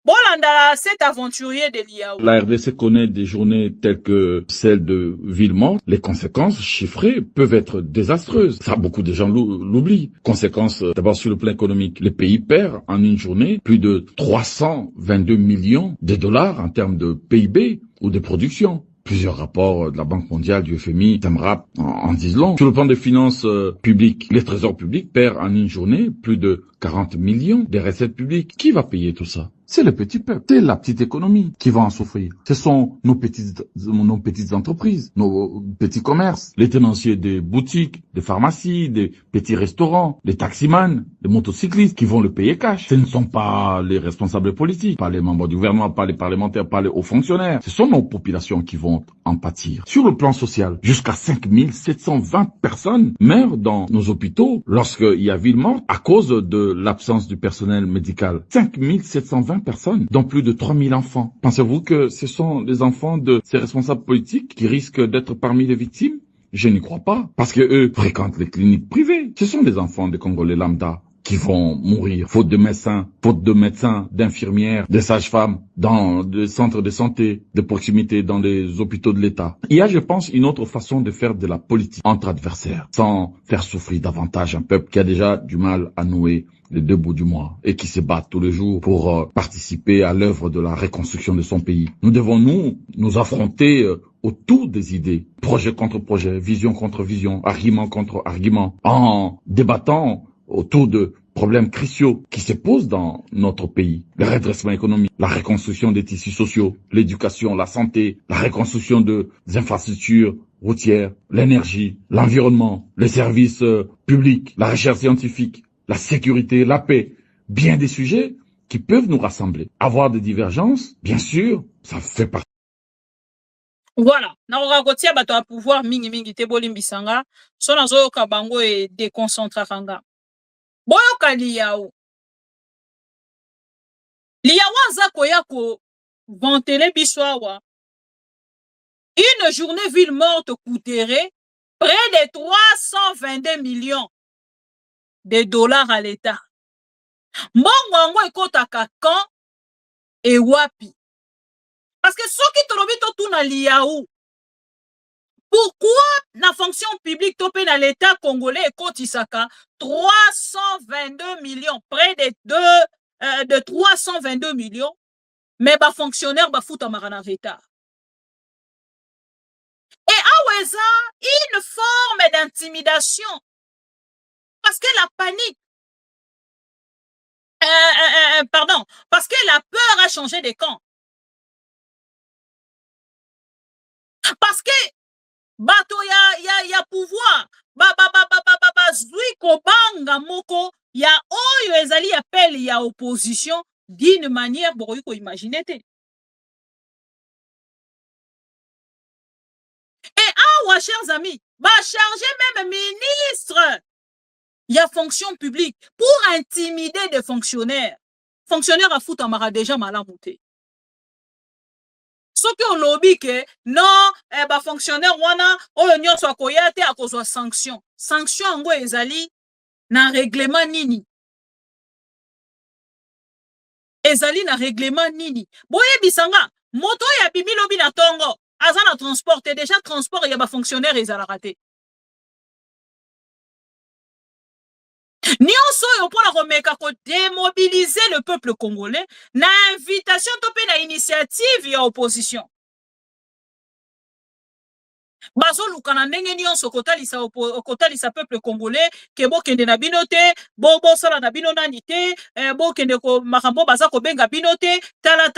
Bolanda, cet aventurier de l'IAO. La RDC connaît des journées telles que celle de Villemort. Les conséquences chiffrées peuvent être désastreuses. Ça, beaucoup de gens l'oublient. Conséquences d'abord sur le plan économique. Le pays perd en une journée plus de 322 millions de dollars en termes de PIB ou de production. Plusieurs rapports de la Banque mondiale, du FMI, TAMRAP en disent long. Sur le plan des finances publiques, les trésors publics perdent en une journée plus de 40 millions de recettes publiques. Qui va payer tout ça? C'est le petit peuple, c'est la petite économie qui va en souffrir. Ce sont nos petites entreprises, nos petits commerces, les tenanciers des boutiques, des pharmacies, des petits restaurants, les taximans, les motocyclistes qui vont le payer cash. Ce ne sont pas les responsables politiques, pas les membres du gouvernement, pas les parlementaires, pas les hauts fonctionnaires. Ce sont nos populations qui vont en pâtir. Sur le plan social, jusqu'à 5720 personnes meurent dans nos hôpitaux lorsqu'il y a ville morte à cause de l'absence du personnel médical. 5720 personnes, dont plus de 3000 enfants. Pensez-vous que ce sont les enfants de ces responsables politiques qui risquent d'être parmi les victimes? Je n'y crois pas, parce que eux fréquentent les cliniques privées. Ce sont des enfants de Congolais lambda qui vont mourir, faute de médecins, d'infirmières, de sages-femmes, dans des centres de santé, de proximité, dans les hôpitaux de l'État. Il y a, je pense, une autre façon de faire de la politique entre adversaires, sans faire souffrir davantage un peuple qui a déjà du mal à nouer les deux bouts du mois et qui se battent tous les jours pour participer à l'œuvre de la reconstruction de son pays. Nous devons nous affronter autour des idées, projet contre projet, vision contre vision, argument contre argument, en débattant autour de problèmes cruciaux qui se posent dans notre pays. Le redressement économique, la reconstruction des tissus sociaux, l'éducation, la santé, la reconstruction des infrastructures routières, l'énergie, l'environnement, les services publics, la recherche scientifique, la sécurité, la paix. Bien des sujets qui peuvent nous rassembler. Avoir des divergences, bien sûr, ça fait partie. Voilà. Na kotia bato a pouvoir mingi te bolimbisanga. So nazo ka bango e déconcentranga. Boyoka liyaou. Liyaou aza koya ko ventele biswawa. Une journée ville morte coûterait près de 322 millions de dollars à l'État. Mbongo yango ekotaka quand et wapi. Parce que ceux qui trouvent tout na liyaou. Pourquoi la fonction publique topé dans l'État congolais ekotisaka 322 millions, près de 322 millions, mais ba fonctionnaire ba futa marana retard. Et aweza une forme d'intimidation. Parce que la panique, pardon, parce que la peur a changé de camp. Parce que bato ya pouvoir, zui kobanga moko, ya oyo ezali appel ya opposition d'une manière bokoki ko imaginer te. Et awa, chers amis, ba charger même ministre il y a fonction publique pour intimider des fonctionnaires. Fonctionnaires à foutre en déjà malamouté. Ce qui ont lobby que non, ba fonctionnaire wana oyo nyonso akoya te akozwa sanction. Sanction ngo ezali na règlement nini. Ezali na règlement nini. Boye bisanga, moto ya bimi lobi na tongo, aza na transport déjà transport ya ba fonctionnaire ezala raté. Nyonso yo pona komeka ko démobiliser le peuple congolais na invitation topé na initiative ya opposition. Bazo lukana ndenge nyonso kotalisa peuple congolais ke bo kende na bino te, bo sala na bino nani te, bo kende ko makambo baza ko benga bino te, tala.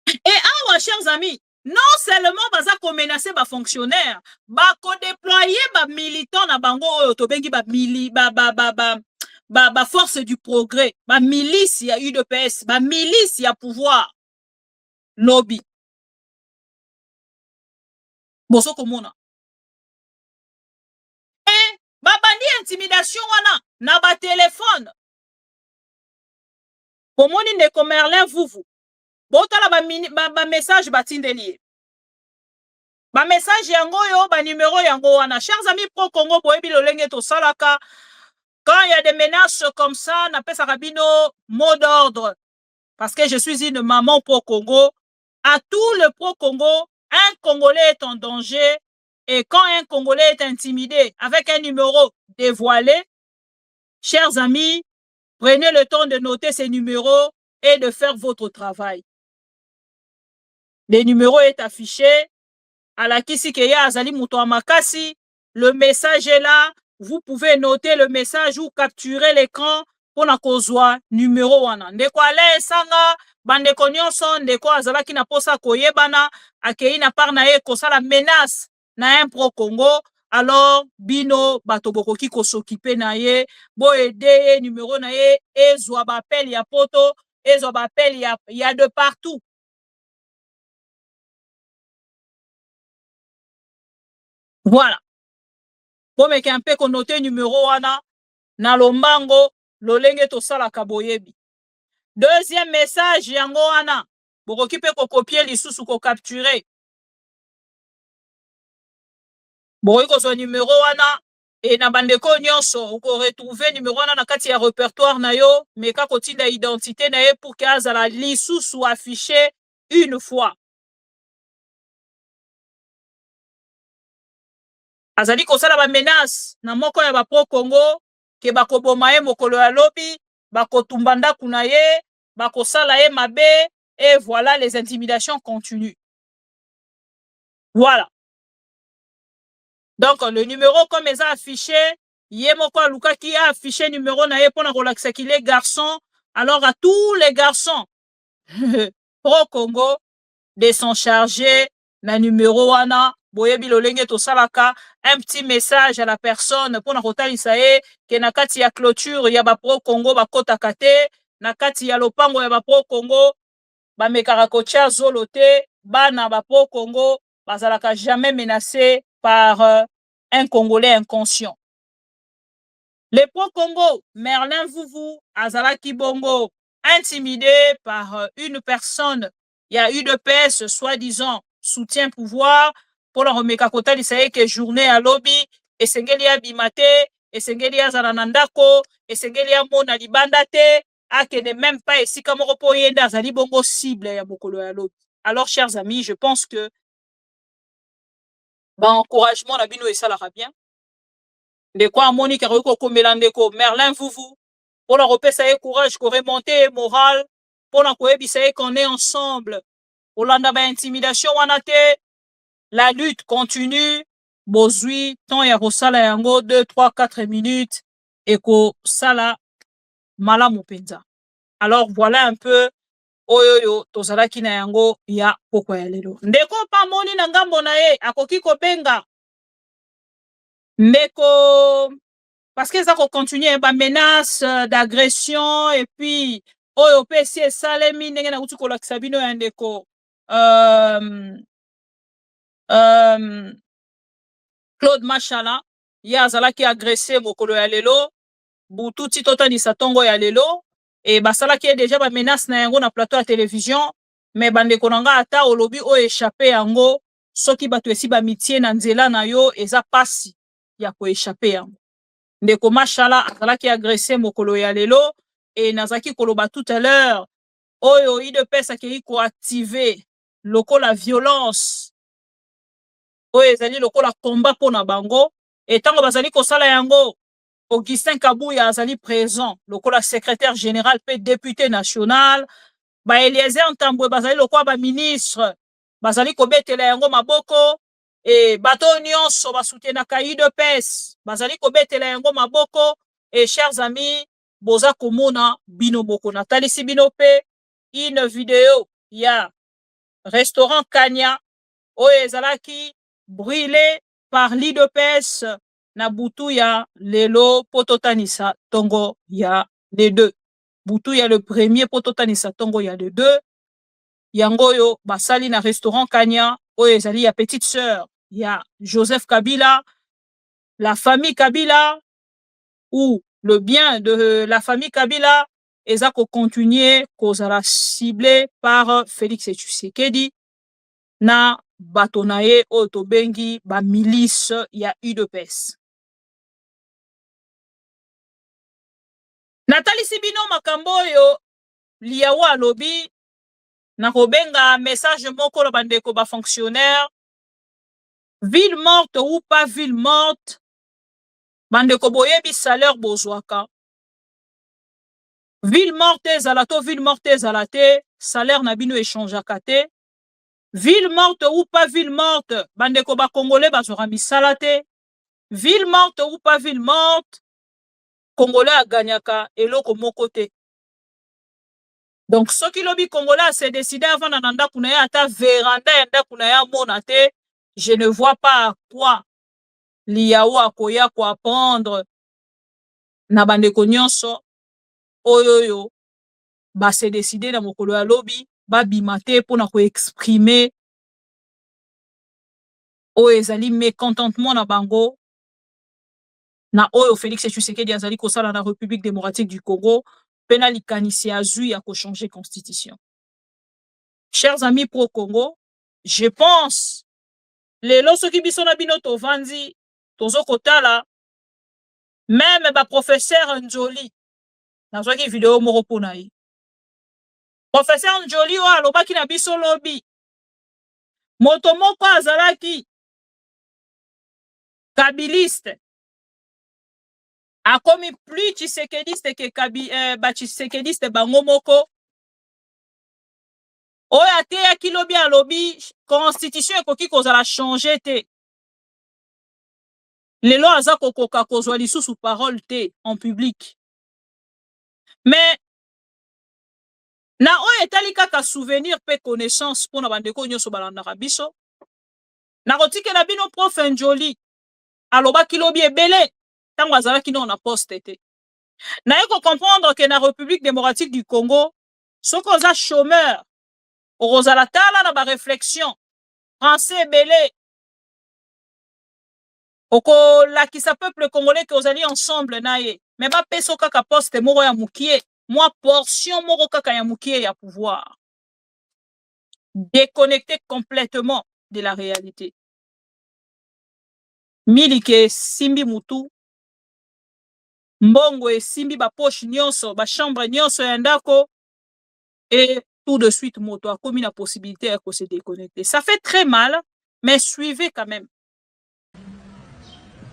Et awa, chers amis, non seulement baza ko menacer ba fonctionnaire, ba ko déployer ba militants na bango oyo to bengi ba force du progrès, ba milice ya UDPS, ba milice ya pouvoir lobby. Boso komona. Et ba bandi intimidation wana na ba téléphone. Pomoni ndeko Merlin vuvu. Botala ba message batindeli. Ba message yango yo, ba numéro yango wana. Chers amis pro Congo boyebi lolenge to salaka. Quand il y a des menaces comme ça, n'appelle ça rabino mot d'ordre. Parce que je suis une maman pro Congo. À tout le pro Congo, un Congolais est en danger. Et quand un Congolais est intimidé avec un numéro dévoilé, chers amis, prenez le temps de noter ces numéros et de faire votre travail. Le numéro est affiché. À la Kisikeya Azali Moutoua Makasi. Le message est là. Vous pouvez noter le message ou capturer l'écran pour la kozwa numéro wana. Ndeko ale sanga, bandeko nyonso, ndeko azala ki na posa koyebana, akei na par na ye kosala menace na un pro Congo. Alors, bino, batoboko ki kosokipe na ye, bo ede numéro na ye, ezwa bapel ya poto, ezwa bapel ya de partout. Voilà. Pour me kampe ko noter numéro wana na lombango lolenge to sala kaboyebi. Deuxième message yango wana bokoki pe ko copier lisusu ko capturer. Bokoki ko so numéro wana et na bandeko nyonso ko retrouver numéro wana na kati ya répertoire na yo mais ka kotinda identité na ye pour que azala lisusu affiché une fois. Azali kosala ba menace na moko ya ba pro Congo ke bakoboma ye mokolo ya lobi, bakotumba ndaku na ye, bakosala ye mabe et voilà les intimidations continuent. Voilà. Donc, le numéro, comme ils ont affiché, Yemoko Luka qui a affiché numéro na pour relaxer qu'il est garçon. Alors, à tous les garçons pro-Congo, de s'en charger, na numéro wana, boyebi lolenge to salaka, un petit message à la personne pour na kotalisa que na kati ya clôture ya ba pro-Congo ba kota kate, na kati ya lopango ya ba pro-Congo, ba mekara kotia zolo te, bana ba pro-Congo, bazalaka jamais menacé par un Congolais inconscient. Le pro-Congo, Merlin Vouvou, Azalaki Bongo, intimidé par une personne, il y a eu de PS, soi-disant, soutien pouvoir, pour la remeka kota lisaye que journée à lobby, et sengeli ya bimate, et sengeli ya zaranandako, et sengeli ya mona libandate, a que ne même pas ici comme repo yenda zali bongo cible ya bokolo ya lobby. Alors, chers amis, je pense que, encouragement na bino et ça la bien. De quoi Monique ko Merlin Vouvou pour la repesa courage pour remonter moral pour la qu'on est ensemble pour la intimidation la lutte continue bozui temps ya sala yango 2 3 4 minutes et ko sala malamu penza. Alors voilà un peu oyoyo tozalaki na yango ya poko ya lelo ndeko pa moni na ngambo na ye akoki ko benga ndeko parce que ça continue ba menace d'agression et puis oyo PC salemi ndenge na kutu kolakisa bino ya ndeko Claude Machala ya azalaki agressé mokolo ya lelo butu ti totanisa tongo ya lelo et basalaki déjà ba menace na yango na plateau ya télévision mais bandeko nanga ata olobi o échappé yango soki bato esi ba mitie na nzela na yo eza pasi ya ko échappé yango. Ndeko Machala azalaki agressé mokolo ya lelo et nazaki koloba tout à l'heure oyo IDPS akei ko activer lokola violence oyo ezali lokola combat pona bango et tango bazali kosala yango Augustin Kabouya azali présent lokola secrétaire général pe député national ba Eliezer Ntambwe bazali lokola ba ministre bazali kobetela yango maboko et bato nyonso basoutenaka IDPS bazali kobetela yango maboko et chers amis boza komona bino moko natalisi bino pe une vidéo ya restaurant Kanya oyo ezalaki brûlé par l'IDPS na butu ya lelo pototanisa tongo ya les deux butu ya le premier pototanisa tongo ya les deux yango yo basali na restaurant Kanya oyo ezali ya petite sœur ya Joseph Kabila, la famille Kabila ou le bien de la famille Kabila eza ko continuer kozala ciblé par Félix Tshisekedi na bato na ye oyo tobengi ba milice ya UDPS. Natalisi bino makambo oyo liawa alobi na kobenga message moko na bandeko ba fonctionnaire ville morte ou pas ville morte bandeko boyebi salaire bozwaka ville morte ezala to ville morte ezala te salaire na bino échangeaka te ville morte ou pas ville morte bandeko ba congolais bazwaka misala te ville morte ou pas ville morte congolais aganyaka eloko moko te. Donc soki lobi congolais s'est décidé avant na ndako na ye ata véranda ya ndako na ye amona te je ne vois pas à quoi liawo akoya ko apprendre na bandeko nyonso oyoyo ba se décider na mokolo ya lobi ba bimate pona ko exprimer oyo ezali mécontentement na bango na oyo Félix Tshisekedi azali kosala na République démocratique du Congo pena likanisi azui ya ko changer constitution. Chers amis pro Congo, je pense lelo soki biso na bino tovandi tozo kotala même ba professeur Njoli nazwaki vidéo moko pona ye professeur Njoli o alobaki na biso lobi moto moko azalaki kabiliste akomi plus tshisekediste ke ba tshisekediste bango moko oyo ateyaki lobi alobi constitution ekoki kozala changer te lelo aza kokoka kozwa lisusu parole te en public. Mais na oyo etali kaka souvenir pe connaissance pona bandeko nyonso balandaka biso. Na kotikela bino prof Njoli alobaki lobi ebele tango azalaki no na poste te. Na yeko comprendre que na République démocratique du Congo, soko oza chômeur, ozala tala na ba réflexion, français ebele, oko lakisa peuple congolais que ozali ensemble na ye, mais ba peso kaka poste moko ya mukie, moi portion moko kaka ya mukie ya pouvoir. Déconnecté complètement de la réalité. Milike simbi mutu, mbongo e simbi ba poche nyonso, ba chambre nyonso ya ndako, et tout de suite moto a commis la possibilité de se déconnecter. Ça fait très mal, mais suivez quand même.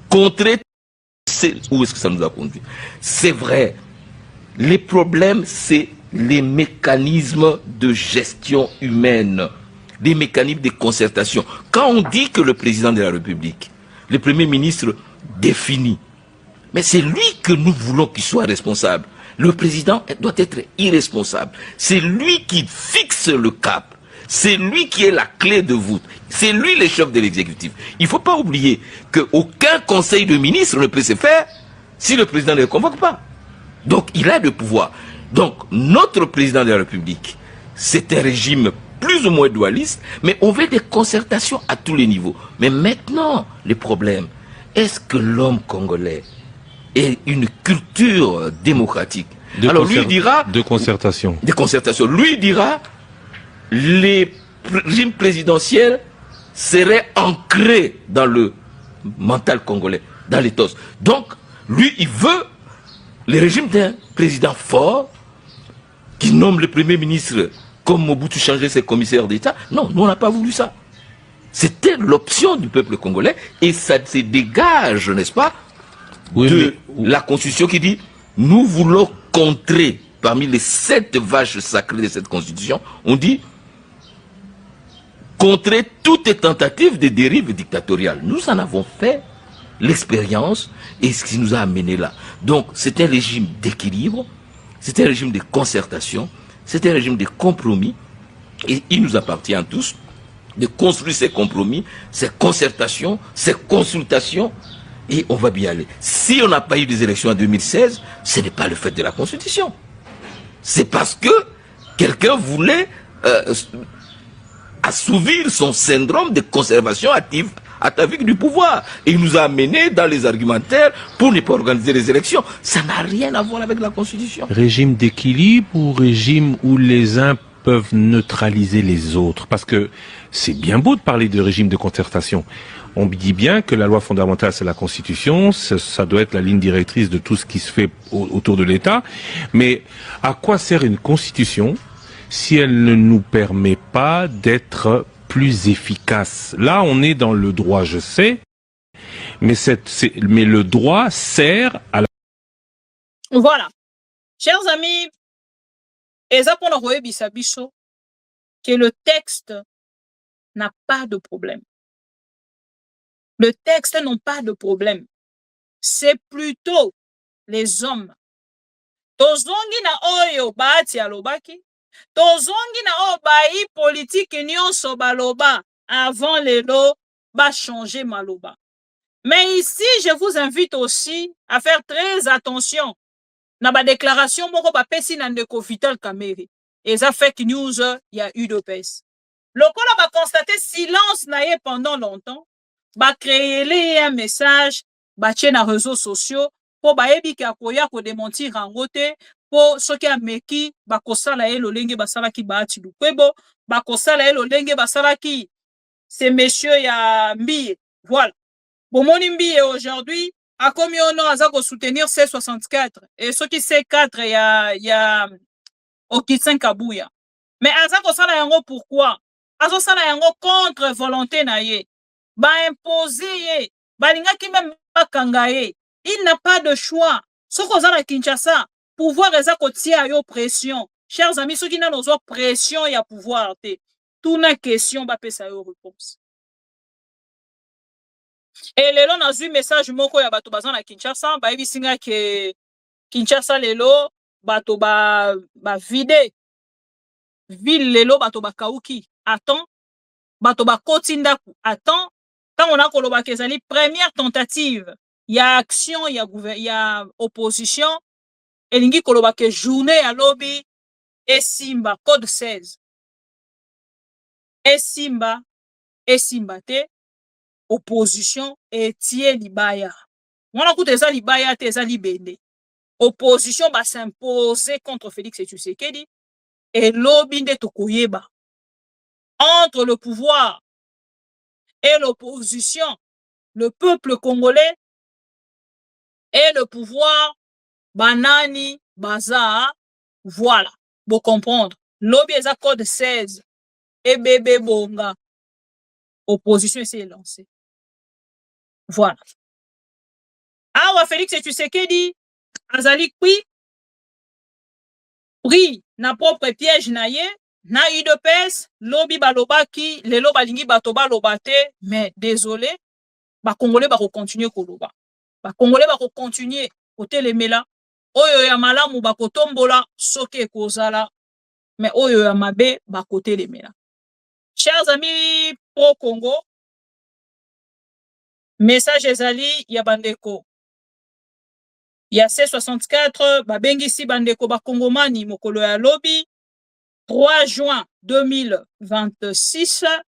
Contrer, où est-ce que ça nous a conduit? C'est vrai. Les problèmes, c'est les mécanismes de gestion humaine, les mécanismes de concertation. Quand on dit que le président de la République, le Premier ministre définit, mais c'est lui que nous voulons qu'il soit responsable. Le président doit être irresponsable. C'est lui qui fixe le cap. C'est lui qui est la clé de voûte. C'est lui le chef de l'exécutif. Il ne faut pas oublier qu'aucun conseil de ministres ne peut se faire si le président ne le convoque pas. Donc il a le pouvoir. Donc notre président de la République, c'est un régime plus ou moins dualiste, mais on veut des concertations à tous les niveaux. Mais maintenant, le problème, est-ce que l'homme congolais ait une culture démocratique? Alors lui dira... De concertation. De concertation. Lui dira, les régimes présidentiels seraient ancrés dans le mental congolais, dans l'éthos. Donc, lui, il veut le régime d'un président fort qui nomme le Premier ministre comme Mobutu changeait ses commissaires d'État. Non, nous on n'a pas voulu ça. C'était l'option du peuple congolais et ça se dégage, n'est-ce pas, de la Constitution qui dit nous voulons contrer parmi les 7 vaches sacrées de cette Constitution, on dit contrer toute tentative de dérive dictatoriale. Nous en avons fait l'expérience et ce qui nous a amené là. Donc c'est un régime d'équilibre, c'est un régime de concertation, c'est un régime de compromis et il nous appartient à tous de construire ces compromis, ces concertations, ces consultations et on va bien aller. Si on n'a pas eu des élections en 2016, ce n'est pas le fait de la Constitution. C'est parce que quelqu'un voulait assouvir son syndrome de conservation active atavique du pouvoir. Et il nous a amenés dans les argumentaires pour ne pas organiser les élections. Ça n'a rien à voir avec la Constitution. Régime d'équilibre ou régime où les uns peuvent neutraliser les autres? Parce que c'est bien beau de parler de régime de concertation. On dit bien que la loi fondamentale, c'est la Constitution, ça doit être la ligne directrice de tout ce qui se fait autour de l'État. Mais à quoi sert une Constitution si elle ne nous permet pas d'être plus efficace? Là, on est dans le droit, je sais, mais le droit sert à la... Voilà. Chers amis, que le texte n'a pas de problème. Le texte n'a pas de problème. C'est plutôt les hommes. Tozongi na oyo baati alobaki. Tozongi na oyo bayi politique nyonso baloba avant lelo ba changer maloba. Mais ici, je vous invite aussi à faire très attention na ba déclaration moko ba pesi na ndeko Vital Kamerhe. Et ça fake news, il y a eu de pèse. Lokola ba constater silence na ye pendant longtemps. Ba créer un message, ba tient na réseaux sociaux pour ba yebi ki akoya ko démentir angote pour ceux qui a meki ba kosala ye lolenge basala ki baati lukwebo ba kosala ye lolenge basala ki ces messieurs ya Mbiye. Voilà. Bomoni Mbiye aujourd'hui a commis au nom à soutenir C64 et ceux qui C4 il y a Okitsen Kabuya. Mais azako sala yango pourquoi? Azo sala yango contre volonté na ye. Ba imposer ye, ba lingaki même bakanga ye. Il n'a pas de choix. Soko zala Kinshasa, pouvoir ezako tia yo pression. Chers amis, ceux qui n'ont pas pression ya pouvoir te. Tout na question ba pesa yo réponse. Et lelo nazwi message moko ya bato baza na Kinshasa bayebisinga ke Kinshasa lelo bato ba vide ville lelo bato bakauki. Attends, bato bakoti ndaku. Attends, tant on a koloba kezali première tentative ya action ya opposition elingi koloba ke journée ya lobby esimba code 16 esimba te opposition etie libaya. Wana kuta eza libaya te eza libende. Opposition ba s'imposer contre Félix Tshisekedi et lobby nde tokoyeba. Entre le pouvoir et l'opposition, le peuple congolais et le pouvoir, banani, baza, voilà. Pour comprendre. Lobby eza code 16 et bébé bonga. Opposition s'est lancée. Voilà. Awa Félix Tshisekedi azali pris na propre piège na ye na UDPS lobby balobaki lelo balingi bato balobate mais désolé ba congolais ba continuer koloba ba congolais ba continuer kotelemela oyo ya malamu ba kotombola soke kozala mais oyo ya mabe ba kotelemela. Chers amis pro Congo, message ezali ya bandeko ya C64 babengisi bandeko ba Kongomani mokolo ya lobby 3 juin 2026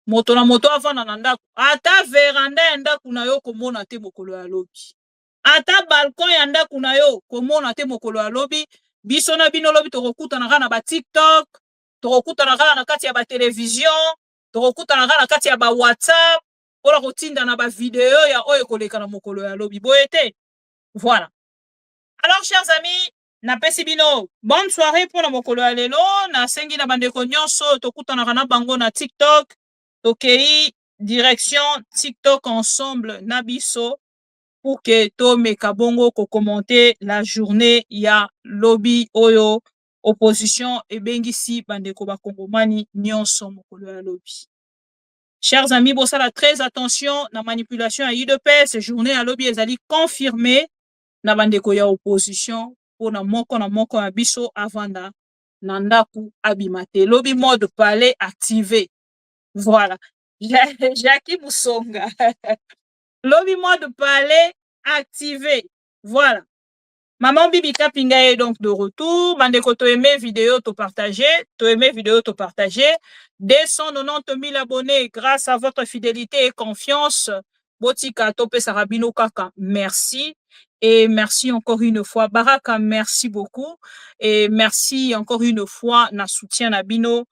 moto na moto avana na ndaku ata veranda ya ndaku na yo komona te mokolo ya lobby ata balcon ya ndaku na yo komona te mokolo ya lobby biso na bino lobby tokokutana na ba TikTok tokokutana na kati ya ba télévision tokokutana na kati ya ba WhatsApp ola kotinda na ba vidéo ya oyo koleka na mokolo ya lobby boyete. Voilà. Alors, chers amis, na pesi bino, bonne soirée pour la mokolo ya lelo, na sengi na bandeko nyonso, tokutana na bango na TikTok, tokei direction TikTok ensemble na biso, pour que to meka bongo ko commenter la journée ya lobby oyo, opposition et bengisi bandeko ba Kongomani nyonso mokolo ya lobby. Chers amis, bosala très attention na manipulation à UDPS, journée à lobby ezali confirmée na bandeko ya opposition pour na moko ya biso avanda na ndaku abimate. Lobby mode palais activé. Voilà. Jackie Moussonga. Lobby mode palais activé. Voilà. Maman Bibi Kapinga est donc de retour. Bandeko to aimé vidéo to partager. 290 000 abonnés grâce à votre fidélité et confiance. Botika Tope Sarabino Kaka. Merci. Et merci encore une fois. Baraka, merci beaucoup. Et merci encore une fois na soutien na bino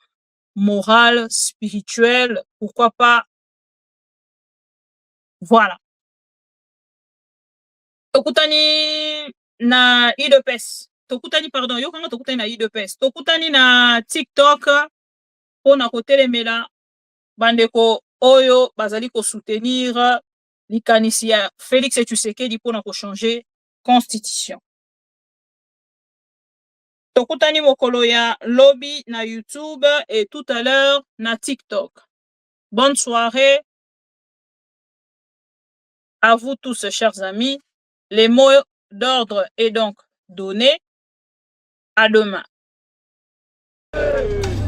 moral, spirituel. Pourquoi pas. Voilà. Tokutani na UDPS. Tokutani, pardon. Yokanga tokutani na UDPS. Tokutani na TikTok. Pona kotelemela. Bandeko oyo bazali ko soutenir. Likanisi ya Félix Tshisekedi pona ko changer constitution. Tokutani mokolo ya lobby na YouTube et tout à l'heure na TikTok. Bonne soirée à vous tous, chers amis. Les mots d'ordre est donc donné. À demain.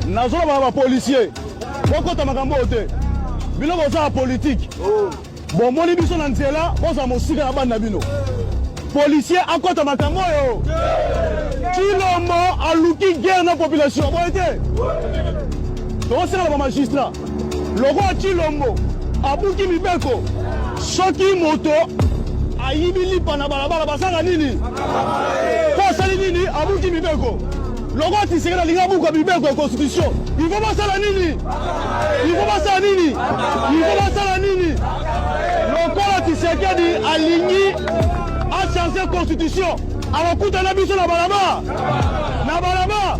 Nazo ba policier. Bokota makambo te. Biloko za politique. Bon, moni biso na nzela, boza mosika ya bana bino. Policier akota makambo yo. Chilombo aluki guerre na population. Boyete. Tosala ba magistrat. Logo Chilombo abuki mibeko. Soki moto ayibi lipa na balabala basanga nini? Ko sali nini abuki mibeko. Logo Tshisekedi alinga buka mibeko ya constitution. Il faut basala nini? Il faut basala nini? Il faut basala nini? Lokola Tshisekedi alingi a changer constitution. Awakuta na biso na balaba. Na balaba.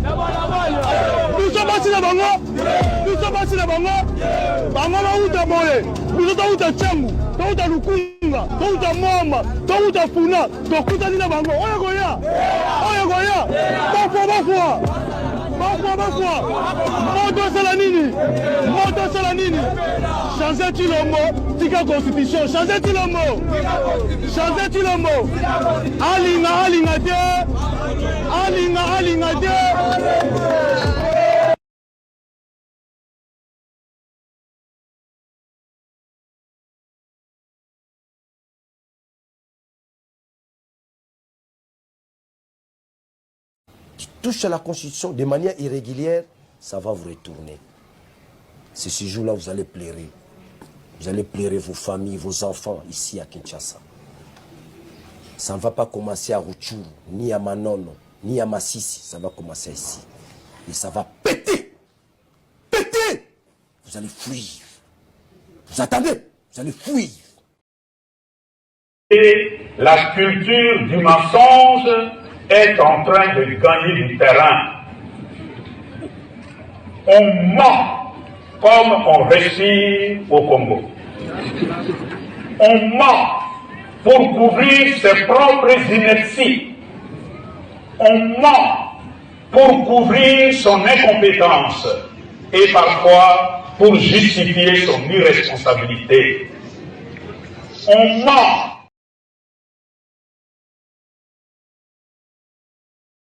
Biso basi na bango. Biso basi na bango. Bango ba uta boye. Biso ta uta changu. Ta uta lukunga. Ta uta moma. Ta uta funa. Dokuta ni na bango. Oya goya. Oya goya. Bafwa bafwa. Moto Salanini. Changez-tu le mot? Tika Constitution. Changez-tu le mot? Changez-tu le mot? Alinga de. Touche à la Constitution de manière irrégulière, ça va vous retourner. C'est ce jour-là vous allez pleurer. Vous allez pleurer vos familles, vos enfants ici à Kinshasa. Ça ne va pas commencer à Rutshuru, ni à Manono, ni à Massissi. Ça va commencer ici. Et ça va péter. Péter. Vous allez fuir. Vous attendez. Vous allez fuir. Et la culture du mensonge est en train de gagner du terrain. On ment comme on respire au Congo. On ment pour couvrir ses propres inerties. On ment pour couvrir son incompétence et parfois pour justifier son irresponsabilité. On ment